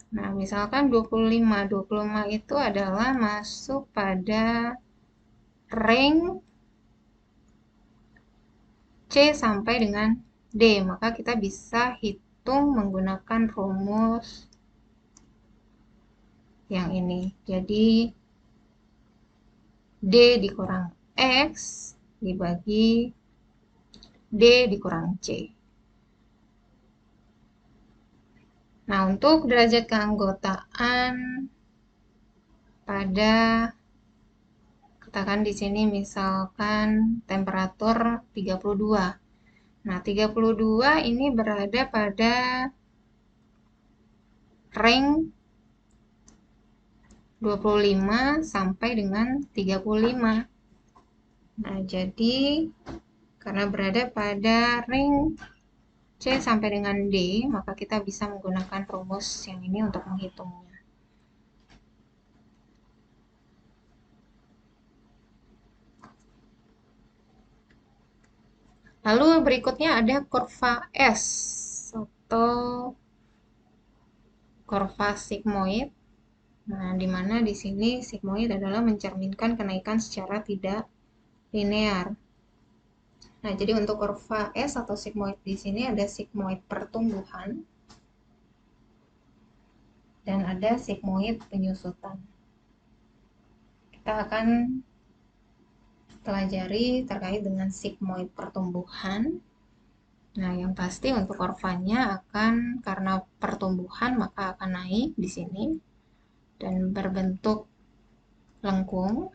Nah, misalkan 25 itu adalah masuk pada range C sampai dengan D, maka kita bisa hitung menggunakan rumus yang ini. Jadi D dikurang X dibagi D dikurang C. Nah, untuk derajat keanggotaan pada, katakan di sini misalkan temperatur 32. Nah, 32 ini berada pada range 25 sampai dengan 35. Nah, jadi karena berada pada range C sampai dengan D, maka kita bisa menggunakan rumus yang ini untuk menghitungnya. Lalu berikutnya ada kurva S atau kurva sigmoid. Nah, di mana di sini sigmoid adalah mencerminkan kenaikan secara tidak linear. Nah, jadi untuk kurva S atau sigmoid di sini ada sigmoid pertumbuhan dan ada sigmoid penyusutan. Kita akan pelajari terkait dengan sigmoid pertumbuhan. Nah, yang pasti untuk kurvanya akan karena pertumbuhan maka akan naik di sini dan berbentuk lengkung.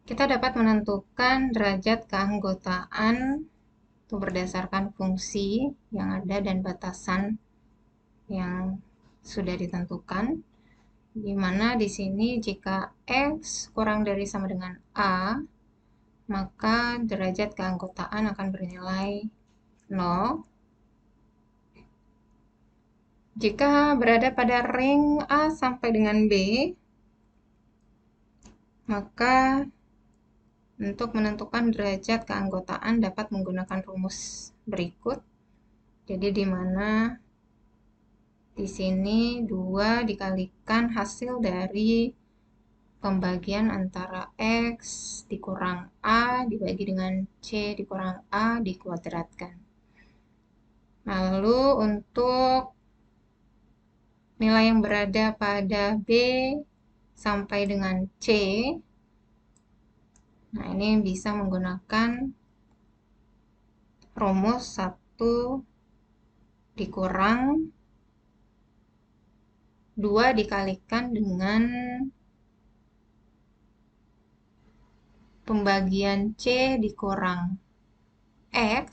Kita dapat menentukan derajat keanggotaan itu berdasarkan fungsi yang ada dan batasan yang sudah ditentukan. Di mana di sini jika X kurang dari sama dengan A, maka derajat keanggotaan akan bernilai 0. Jika berada pada ring A sampai dengan B, maka untuk menentukan derajat keanggotaan dapat menggunakan rumus berikut. Jadi di mana di sini 2 dikalikan hasil dari pembagian antara X dikurang A dibagi dengan C dikurang A dikuadratkan. Lalu untuk nilai yang berada pada B sampai dengan C, nah ini bisa menggunakan rumus 1 dikurang 2 dikalikan dengan pembagian C dikurang X,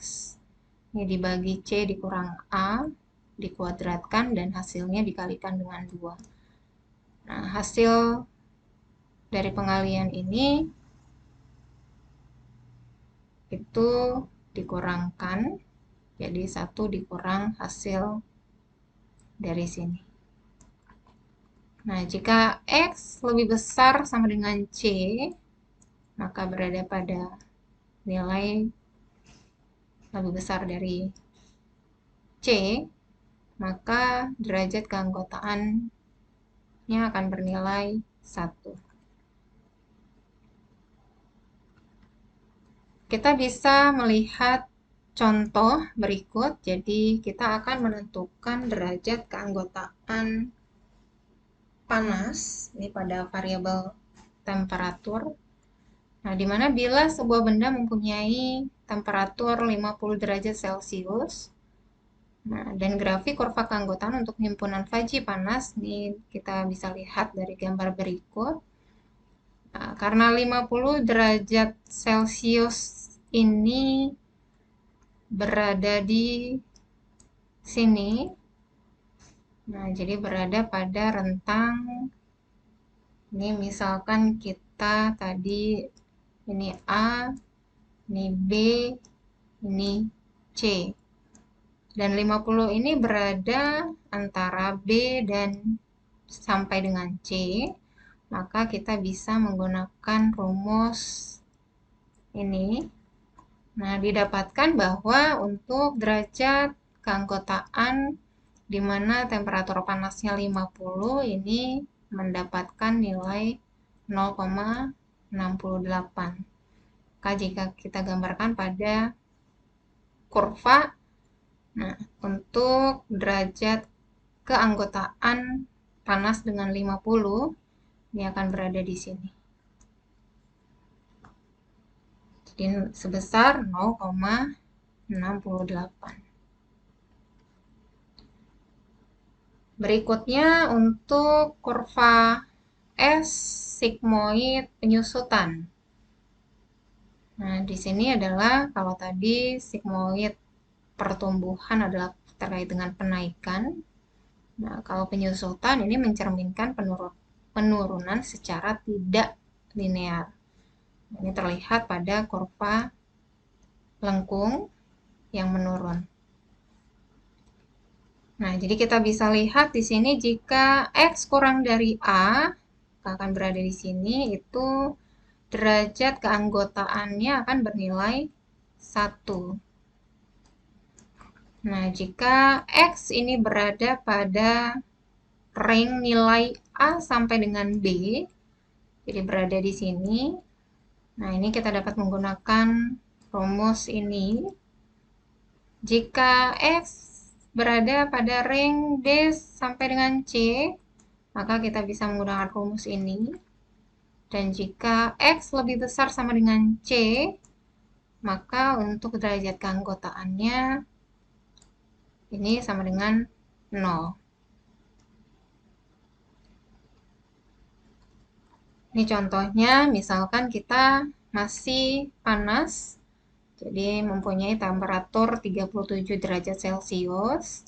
ini dibagi C dikurang A, dikuadratkan, dan hasilnya dikalikan dengan 2. Nah, hasil dari pengalian ini itu dikurangkan, jadi 1 dikurang hasil dari sini. Nah, jika X lebih besar sama dengan C, maka berada pada nilai lebih besar dari C, maka derajat keanggotaannya akan bernilai 1. Kita bisa melihat contoh berikut. Jadi kita akan menentukan derajat keanggotaan panas ini pada variabel temperatur. Nah, di mana bila sebuah benda mempunyai temperatur 50 derajat Celcius, nah, dan grafik kurva keanggotaan untuk himpunan Fajy panas, ini kita bisa lihat dari gambar berikut. Nah, karena 50 derajat Celcius ini berada di sini, nah, jadi berada pada rentang, ini misalkan kita tadi, ini A, ini B, ini C. Dan 50 ini berada antara B dan sampai dengan C, maka kita bisa menggunakan rumus ini. Nah, didapatkan bahwa untuk derajat keanggotaan di mana temperatur panasnya 50 ini mendapatkan nilai 0,68. Maka jika kita gambarkan pada kurva, nah, untuk derajat keanggotaan panas dengan 50, ini akan berada di sini. Jadi sebesar 0,68. Berikutnya untuk kurva S sigmoid penyusutan. Nah, di sini adalah kalau tadi sigmoid pertumbuhan adalah terkait dengan penaikan. Nah, kalau penyusutan ini mencerminkan penurunan secara tidak linear. Ini terlihat pada kurva lengkung yang menurun. Nah, jadi kita bisa lihat di sini jika X kurang dari A, akan berada di sini, itu derajat keanggotaannya akan bernilai 1. Nah, jika X ini berada pada ring nilai A sampai dengan B, jadi berada di sini. Nah, ini kita dapat menggunakan rumus ini. Jika X berada pada ring D sampai dengan C, maka kita bisa menggunakan rumus ini. Dan jika X lebih besar sama dengan C, maka untuk derajat keanggotaannya ini sama dengan 0. Ini contohnya, misalkan kita masih panas, jadi mempunyai temperatur 37 derajat Celcius.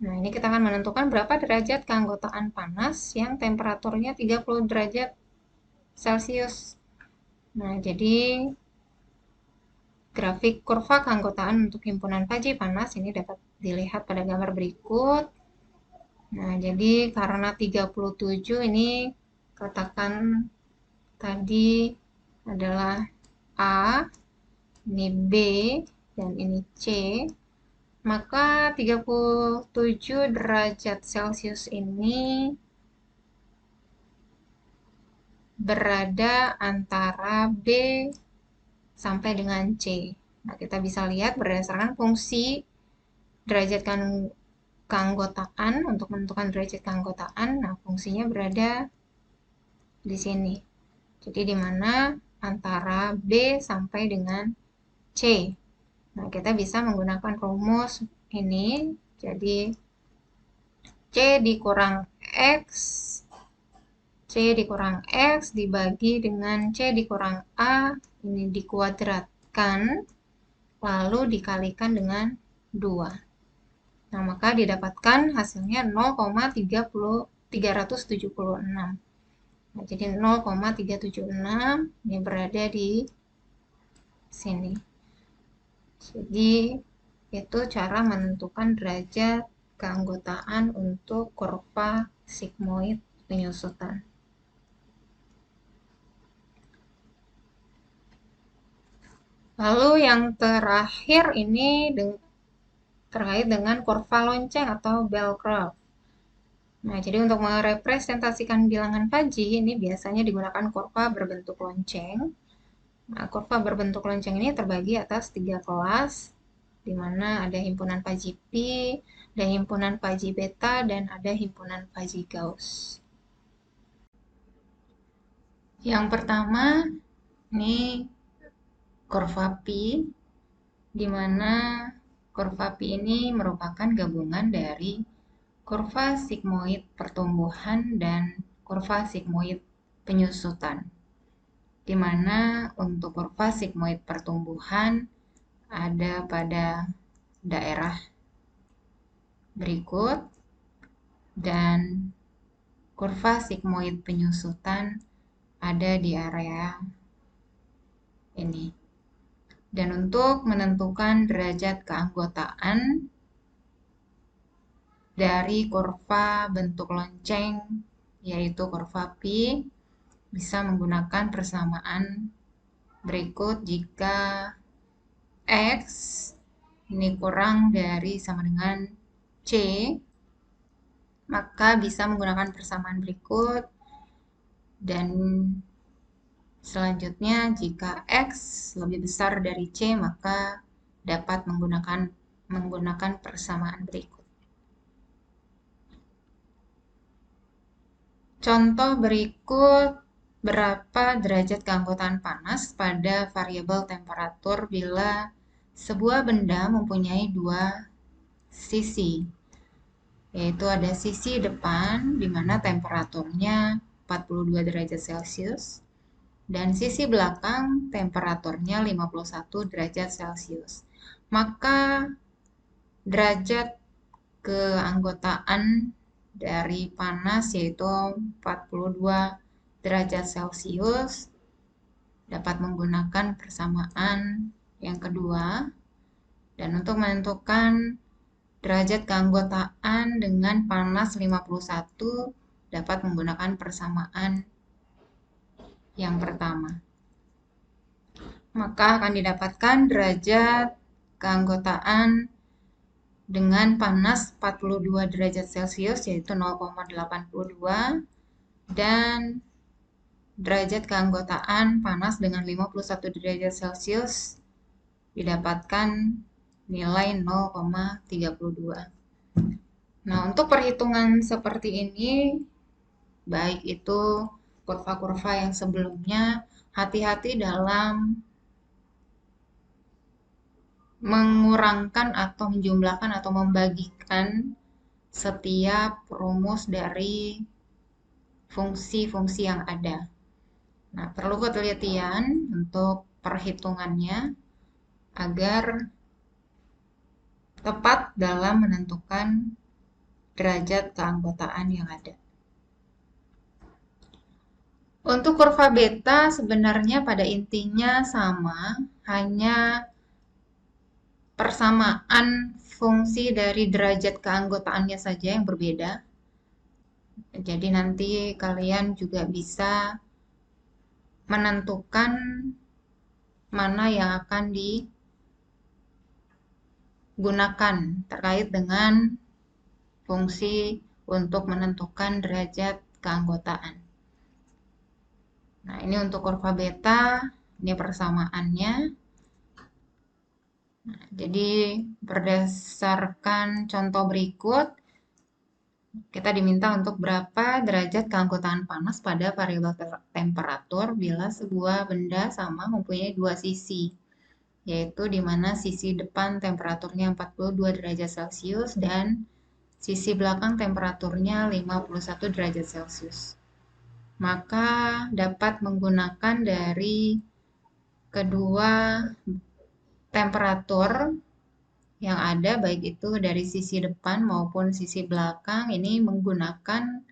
Nah, ini kita akan menentukan berapa derajat keanggotaan panas yang temperaturnya 30 derajat Celcius. Nah, jadi grafik kurva keanggotaan untuk himpunan Paji Panas ini dapat dilihat pada gambar berikut. Nah, jadi karena 37 ini katakan tadi adalah A, ini B, dan ini C, maka 37 derajat Celcius ini berada antara B sampai dengan C. Nah, kita bisa lihat berdasarkan fungsi derajat keanggotaan untuk menentukan derajat keanggotaan. Nah, fungsinya berada di sini. Jadi di mana antara B sampai dengan C. Nah, kita bisa menggunakan rumus ini. Jadi C dikurang X, C dikurang X dibagi dengan C dikurang A, ini dikuadratkan, lalu dikalikan dengan 2. Nah, maka didapatkan hasilnya 0,376. Nah, jadi 0,376 ini berada di sini. Jadi, itu cara menentukan derajat keanggotaan untuk kurva sigmoid penyusutan. Lalu yang terakhir ini terkait dengan kurva lonceng atau bell curve. Nah, jadi untuk merepresentasikan bilangan Paji ini biasanya digunakan kurva berbentuk lonceng. Nah, kurva berbentuk lonceng ini terbagi atas 3 kelas, di mana ada himpunan Paji Pi, ada himpunan Paji Beta, dan ada himpunan Paji Gauss. Yang pertama, ini kurva Pi, di mana kurva Pi ini merupakan gabungan dari kurva sigmoid pertumbuhan dan kurva sigmoid penyusutan. Di mana untuk kurva sigmoid pertumbuhan ada pada daerah berikut dan kurva sigmoid penyusutan ada di area ini. Dan untuk menentukan derajat keanggotaan dari kurva bentuk lonceng, yaitu kurva Pi, bisa menggunakan persamaan berikut. Jika X ini kurang dari sama dengan C, maka bisa menggunakan persamaan berikut. Dan selanjutnya, jika X lebih besar dari C, maka dapat menggunakan persamaan berikut. Contoh berikut berapa derajat keanggotaan panas pada variabel temperatur bila sebuah benda mempunyai 2 sisi, yaitu ada sisi depan di mana temperaturnya 42 derajat Celcius dan sisi belakang temperaturnya 51 derajat Celcius. Maka derajat keanggotaan dari panas yaitu 42 derajat Celcius dapat menggunakan persamaan yang kedua. Dan untuk menentukan derajat keanggotaan dengan panas 51 dapat menggunakan persamaan yang pertama. Maka akan didapatkan derajat keanggotaan dengan panas 42 derajat Celcius yaitu 0,82 dan derajat keanggotaan panas dengan 51 derajat Celcius didapatkan nilai 0,32. Nah, untuk perhitungan seperti ini, baik itu kurva-kurva yang sebelumnya, hati-hati dalam mengurangkan atau menjumlahkan atau membagikan setiap rumus dari fungsi-fungsi yang ada. Nah, perlu ketelitian untuk perhitungannya agar tepat dalam menentukan derajat keanggotaan yang ada. Untuk kurva beta sebenarnya pada intinya sama, hanya persamaan fungsi dari derajat keanggotaannya saja yang berbeda. Jadi nanti kalian juga bisa menentukan mana yang akan digunakan terkait dengan fungsi untuk menentukan derajat keanggotaan. Nah, ini untuk kurva beta, ini persamaannya. Nah, jadi berdasarkan contoh berikut, kita diminta untuk berapa derajat keanggotaan panas pada variabel temperatur bila sebuah benda sama mempunyai dua sisi, yaitu di mana sisi depan temperaturnya 42 derajat Celcius dan sisi belakang temperaturnya 51 derajat Celcius. Maka dapat menggunakan dari kedua temperatur yang ada, baik itu dari sisi depan maupun sisi belakang, ini menggunakan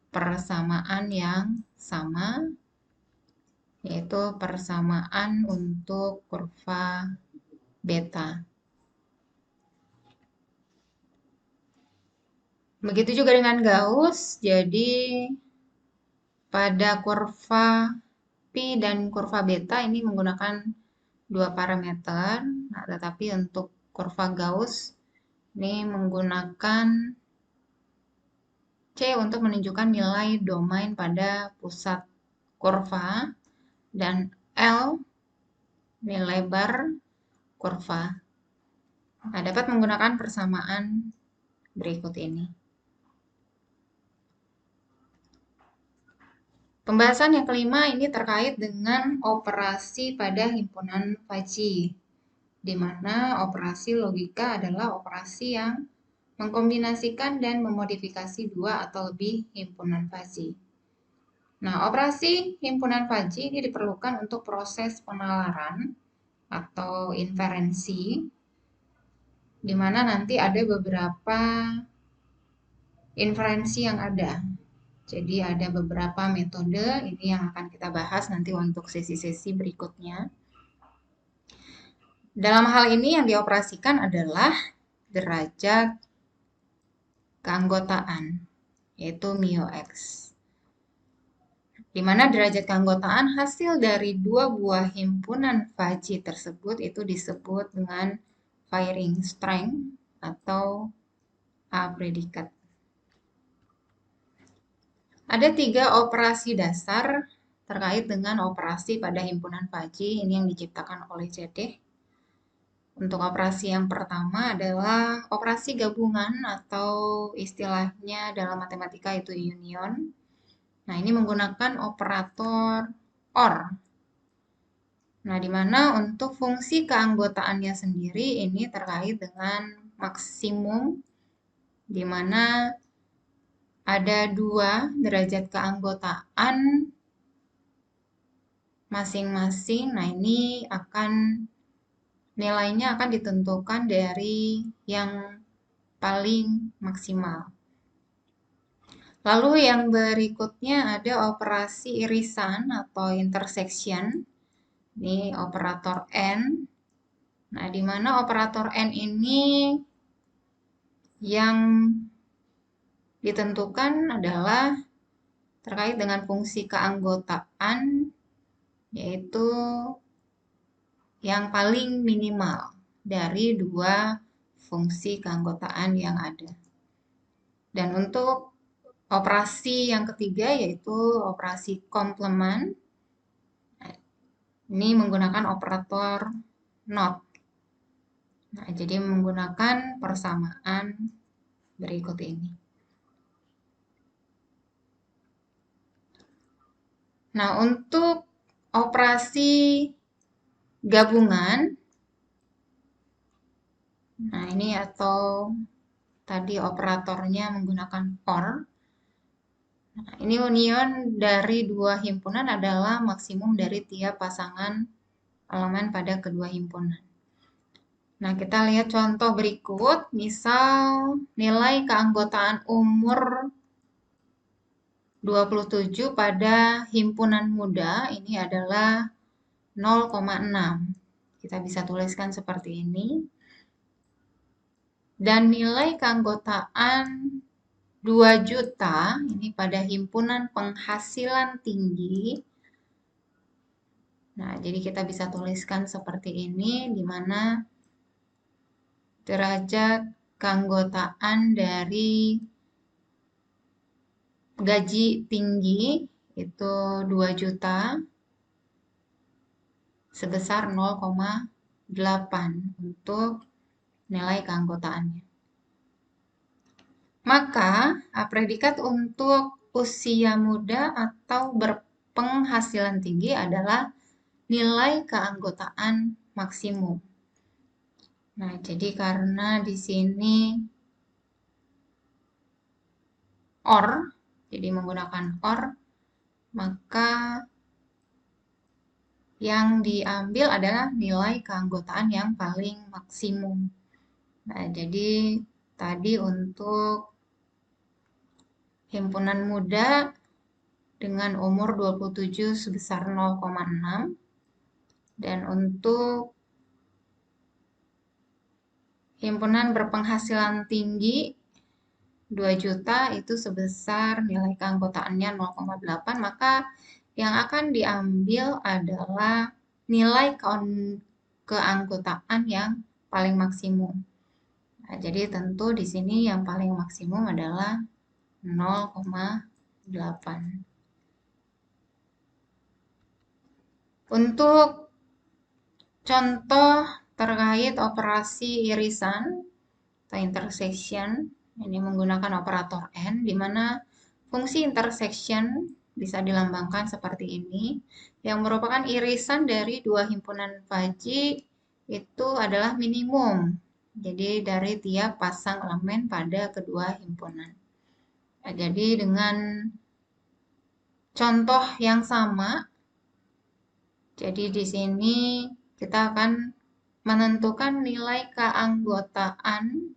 persamaan yang sama, yaitu persamaan untuk kurva beta. Begitu juga dengan Gauss, jadi pada kurva pi dan kurva beta ini menggunakan dua parameter, nah, tetapi untuk kurva Gauss ini menggunakan C untuk menunjukkan nilai domain pada pusat kurva dan L nilai bar kurva. Nah, dapat menggunakan persamaan berikut ini. Pembahasan yang kelima ini terkait dengan operasi pada himpunan Fajy, di mana operasi logika adalah operasi yang mengkombinasikan dan memodifikasi dua atau lebih himpunan Fajy. Nah, operasi himpunan Fajy ini diperlukan untuk proses penalaran atau inferensi, di mana nanti ada beberapa inferensi yang ada. Jadi ada beberapa metode, ini yang akan kita bahas nanti untuk sesi-sesi berikutnya. Dalam hal ini yang dioperasikan adalah derajat keanggotaan, yaitu μx. Di mana derajat keanggotaan hasil dari dua buah himpunan Fajy tersebut itu disebut dengan firing strength atau A predikat. Ada 3 operasi dasar terkait dengan operasi pada himpunan Fajy, ini yang diciptakan oleh Cedeh. Untuk operasi yang pertama adalah operasi gabungan atau istilahnya dalam matematika itu union. Nah, ini menggunakan operator OR. Nah, di mana untuk fungsi keanggotaannya sendiri ini terkait dengan maksimum, di mana ada 2 derajat keanggotaan masing-masing. Nah, ini nilainya akan ditentukan dari yang paling maksimal. Lalu yang berikutnya ada operasi irisan atau intersection. Ini operator N. Nah, di mana operator N ini yang ditentukan adalah terkait dengan fungsi keanggotaan, yaitu yang paling minimal dari 2 fungsi keanggotaan yang ada. Dan untuk operasi yang ketiga yaitu operasi komplement, ini menggunakan operator NOT. Nah, jadi menggunakan persamaan berikut ini. Nah, untuk operasi gabungan, nah ini atau tadi operatornya menggunakan OR. Nah, ini union dari 2 himpunan adalah maksimum dari tiap pasangan elemen pada kedua himpunan. Nah, kita lihat contoh berikut. Misal nilai keanggotaan umur 27 pada himpunan muda ini adalah 0,6. Kita bisa tuliskan seperti ini. Dan nilai keanggotaan 2 juta ini pada himpunan penghasilan tinggi. Nah, jadi kita bisa tuliskan seperti ini, di mana derajat keanggotaan dari gaji tinggi itu 2 juta sebesar 0,8 untuk nilai keanggotaannya. Maka, predikat untuk usia muda atau berpenghasilan tinggi adalah nilai keanggotaan maksimum. Nah, jadi karena di sini OR, jadi menggunakan OR, maka yang diambil adalah nilai keanggotaan yang paling maksimum. Nah, jadi tadi untuk himpunan muda dengan umur 27 sebesar 0,6, dan untuk himpunan berpenghasilan tinggi 2 juta itu sebesar nilai keanggotaannya 0,8, maka yang akan diambil adalah nilai keanggotaan yang paling maksimum. Nah, jadi tentu di sini yang paling maksimum adalah 0,8. Untuk contoh terkait operasi irisan atau intersection, ini menggunakan operator N, di mana fungsi intersection bisa dilambangkan seperti ini, yang merupakan irisan dari dua himpunan faji itu adalah minimum. Jadi dari tiap pasang elemen pada kedua himpunan. Nah, jadi dengan contoh yang sama, jadi di sini kita akan menentukan nilai keanggotaan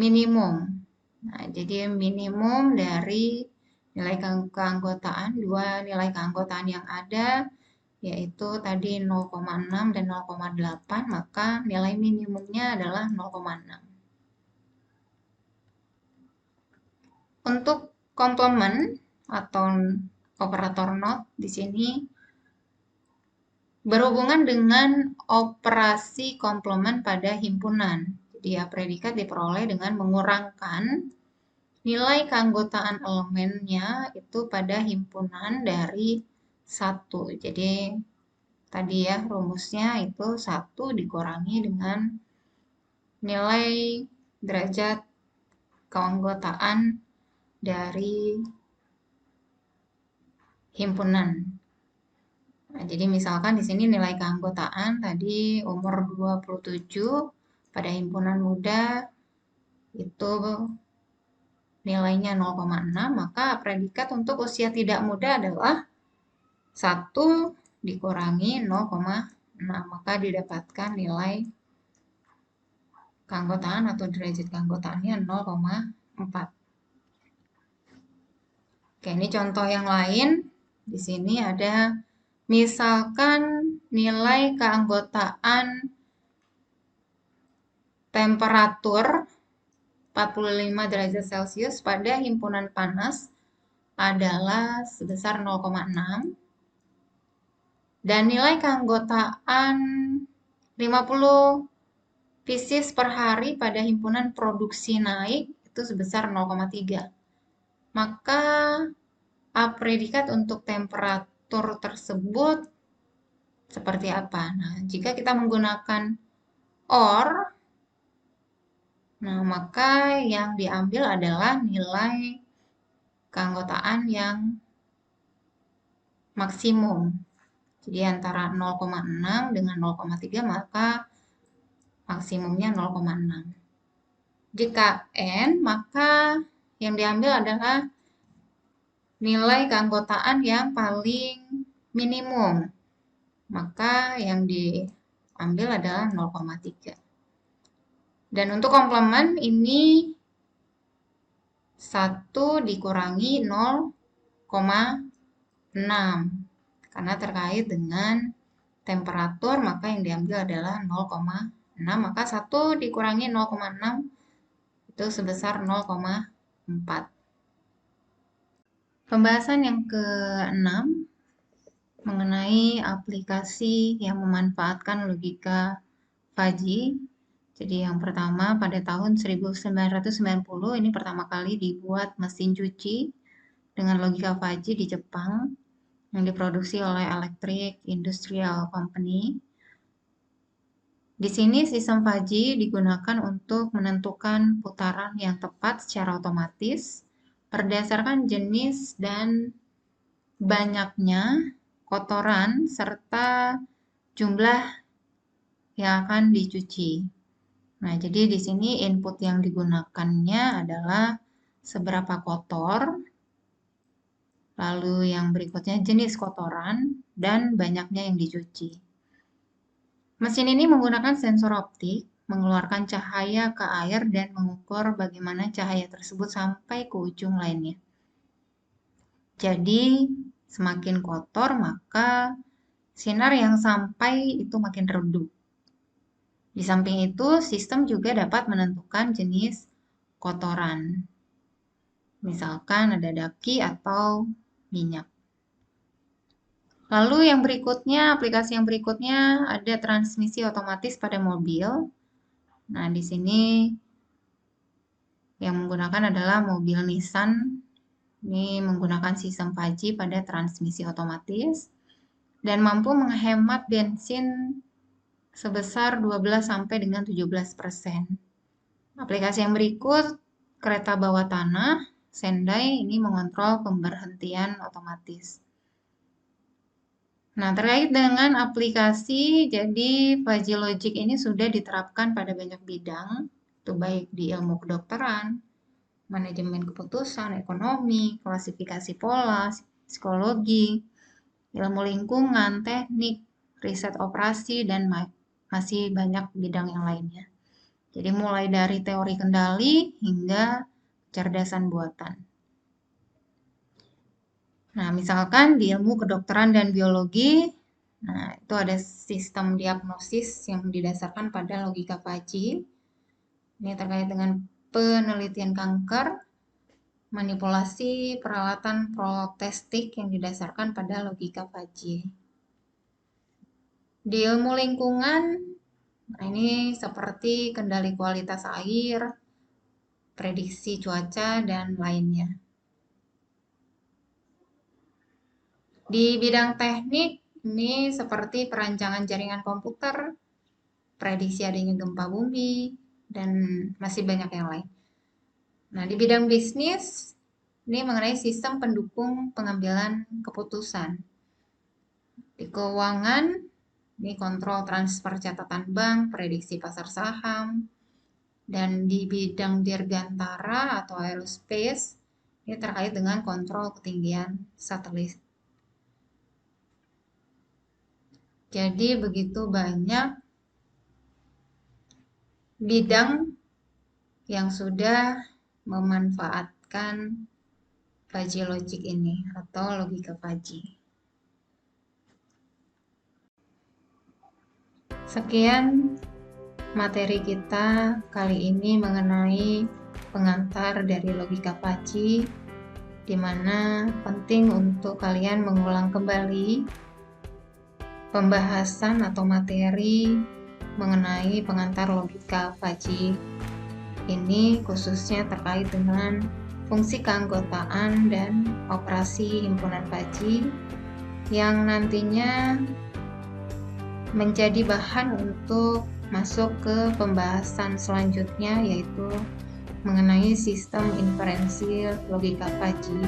minimum. Nah, jadi minimum dari nilai keanggotaan, dua nilai keanggotaan yang ada, yaitu tadi 0,6 dan 0,8, maka nilai minimumnya adalah 0,6. Untuk komplement atau operator not di sini berhubungan dengan operasi komplement pada himpunan. Jadi ya, predikat diperoleh dengan mengurangkan nilai keanggotaan elemennya itu pada himpunan dari 1. Jadi tadi ya rumusnya itu 1 dikurangi dengan nilai derajat keanggotaan dari himpunan. Nah, jadi misalkan di sini nilai keanggotaan tadi umur 27 pada himpunan muda itu nilainya 0,6, maka predikat untuk usia tidak muda adalah 1 dikurangi 0,6, maka didapatkan nilai keanggotaan atau derajat keanggotaannya 0,4. Oke, ini contoh yang lain. Di sini ada misalkan nilai keanggotaan temperatur 45 derajat Celcius pada himpunan panas adalah sebesar 0,6 dan nilai keanggotaan 50 pieces per hari pada himpunan produksi naik itu sebesar 0,3. Maka predikat untuk temperatur tersebut seperti apa? Nah, jika kita menggunakan OR, nah maka yang diambil adalah nilai keanggotaan yang maksimum. Jadi antara 0,6 dengan 0,3 maka maksimumnya 0,6. Jika N, maka yang diambil adalah nilai keanggotaan yang paling minimum. Maka yang diambil adalah 0,3. Dan untuk komplement ini 1 dikurangi 0,6. Karena terkait dengan temperatur, maka yang diambil adalah 0,6. maka 1 dikurangi 0,6 itu sebesar 0,4. Pembahasan yang ke-6 mengenai aplikasi yang memanfaatkan logika Fuzzy. Jadi yang pertama pada tahun 1990 ini pertama kali dibuat mesin cuci dengan logika Fuzzy di Jepang yang diproduksi oleh Electric Industrial Company. Di sini sistem Fuzzy digunakan untuk menentukan putaran yang tepat secara otomatis berdasarkan jenis dan banyaknya kotoran serta jumlah yang akan dicuci. Nah, jadi di sini input yang digunakannya adalah seberapa kotor, lalu yang berikutnya jenis kotoran, dan banyaknya yang dicuci. Mesin ini menggunakan sensor optik, mengeluarkan cahaya ke air dan mengukur bagaimana cahaya tersebut sampai ke ujung lainnya. Jadi, semakin kotor maka sinar yang sampai itu makin redup. Di samping itu, sistem juga dapat menentukan jenis kotoran. Misalkan ada daki atau minyak. Lalu yang berikutnya, aplikasi yang berikutnya ada transmisi otomatis pada mobil. Nah, di sini yang menggunakan adalah mobil Nissan. Ini menggunakan sistem Fuzzy pada transmisi otomatis dan mampu menghemat bensin sebesar 12 sampai dengan 17%. Aplikasi yang berikut, kereta bawah tanah, Sendai ini mengontrol pemberhentian otomatis. Nah, terkait dengan aplikasi, jadi Fuzzy Logic ini sudah diterapkan pada banyak bidang, itu baik di ilmu kedokteran, manajemen keputusan, ekonomi, klasifikasi pola, psikologi, ilmu lingkungan, teknik, riset operasi, dan masih banyak bidang yang lainnya. Jadi mulai dari teori kendali hingga kecerdasan buatan. Nah, misalkan di ilmu kedokteran dan biologi, nah itu ada sistem diagnosis yang didasarkan pada logika Fuzzy. Ini terkait dengan penelitian kanker, manipulasi peralatan protestik yang didasarkan pada logika Fuzzy. Di ilmu lingkungan, nah ini seperti kendali kualitas air, prediksi cuaca, dan lainnya. Di bidang teknik, ini seperti perancangan jaringan komputer, prediksi adanya gempa bumi, dan masih banyak yang lain. Nah, di bidang bisnis, ini mengenai sistem pendukung pengambilan keputusan. Di keuangan, ini kontrol transfer catatan bank, prediksi pasar saham, dan di bidang dirgantara atau aerospace, ini terkait dengan kontrol ketinggian satelit. Jadi begitu banyak bidang yang sudah memanfaatkan Fuzzy Logic ini atau logika Fuzzy. Sekian materi kita kali ini mengenai pengantar dari logika Fuzzy, di mana penting untuk kalian mengulang kembali pembahasan atau materi mengenai pengantar logika Fuzzy ini, khususnya terkait dengan fungsi keanggotaan dan operasi himpunan Fuzzy yang nantinya menjadi bahan untuk masuk ke pembahasan selanjutnya, yaitu mengenai sistem inferensi logika Fuzzy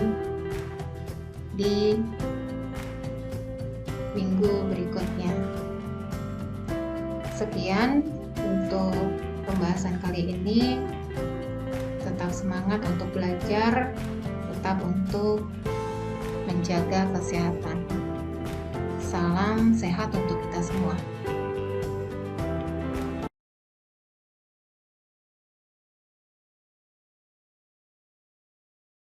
di minggu berikutnya. Sekian untuk pembahasan kali ini. Tetap semangat untuk belajar, tetap untuk menjaga kesehatan. Salam sehat untuk kita semua.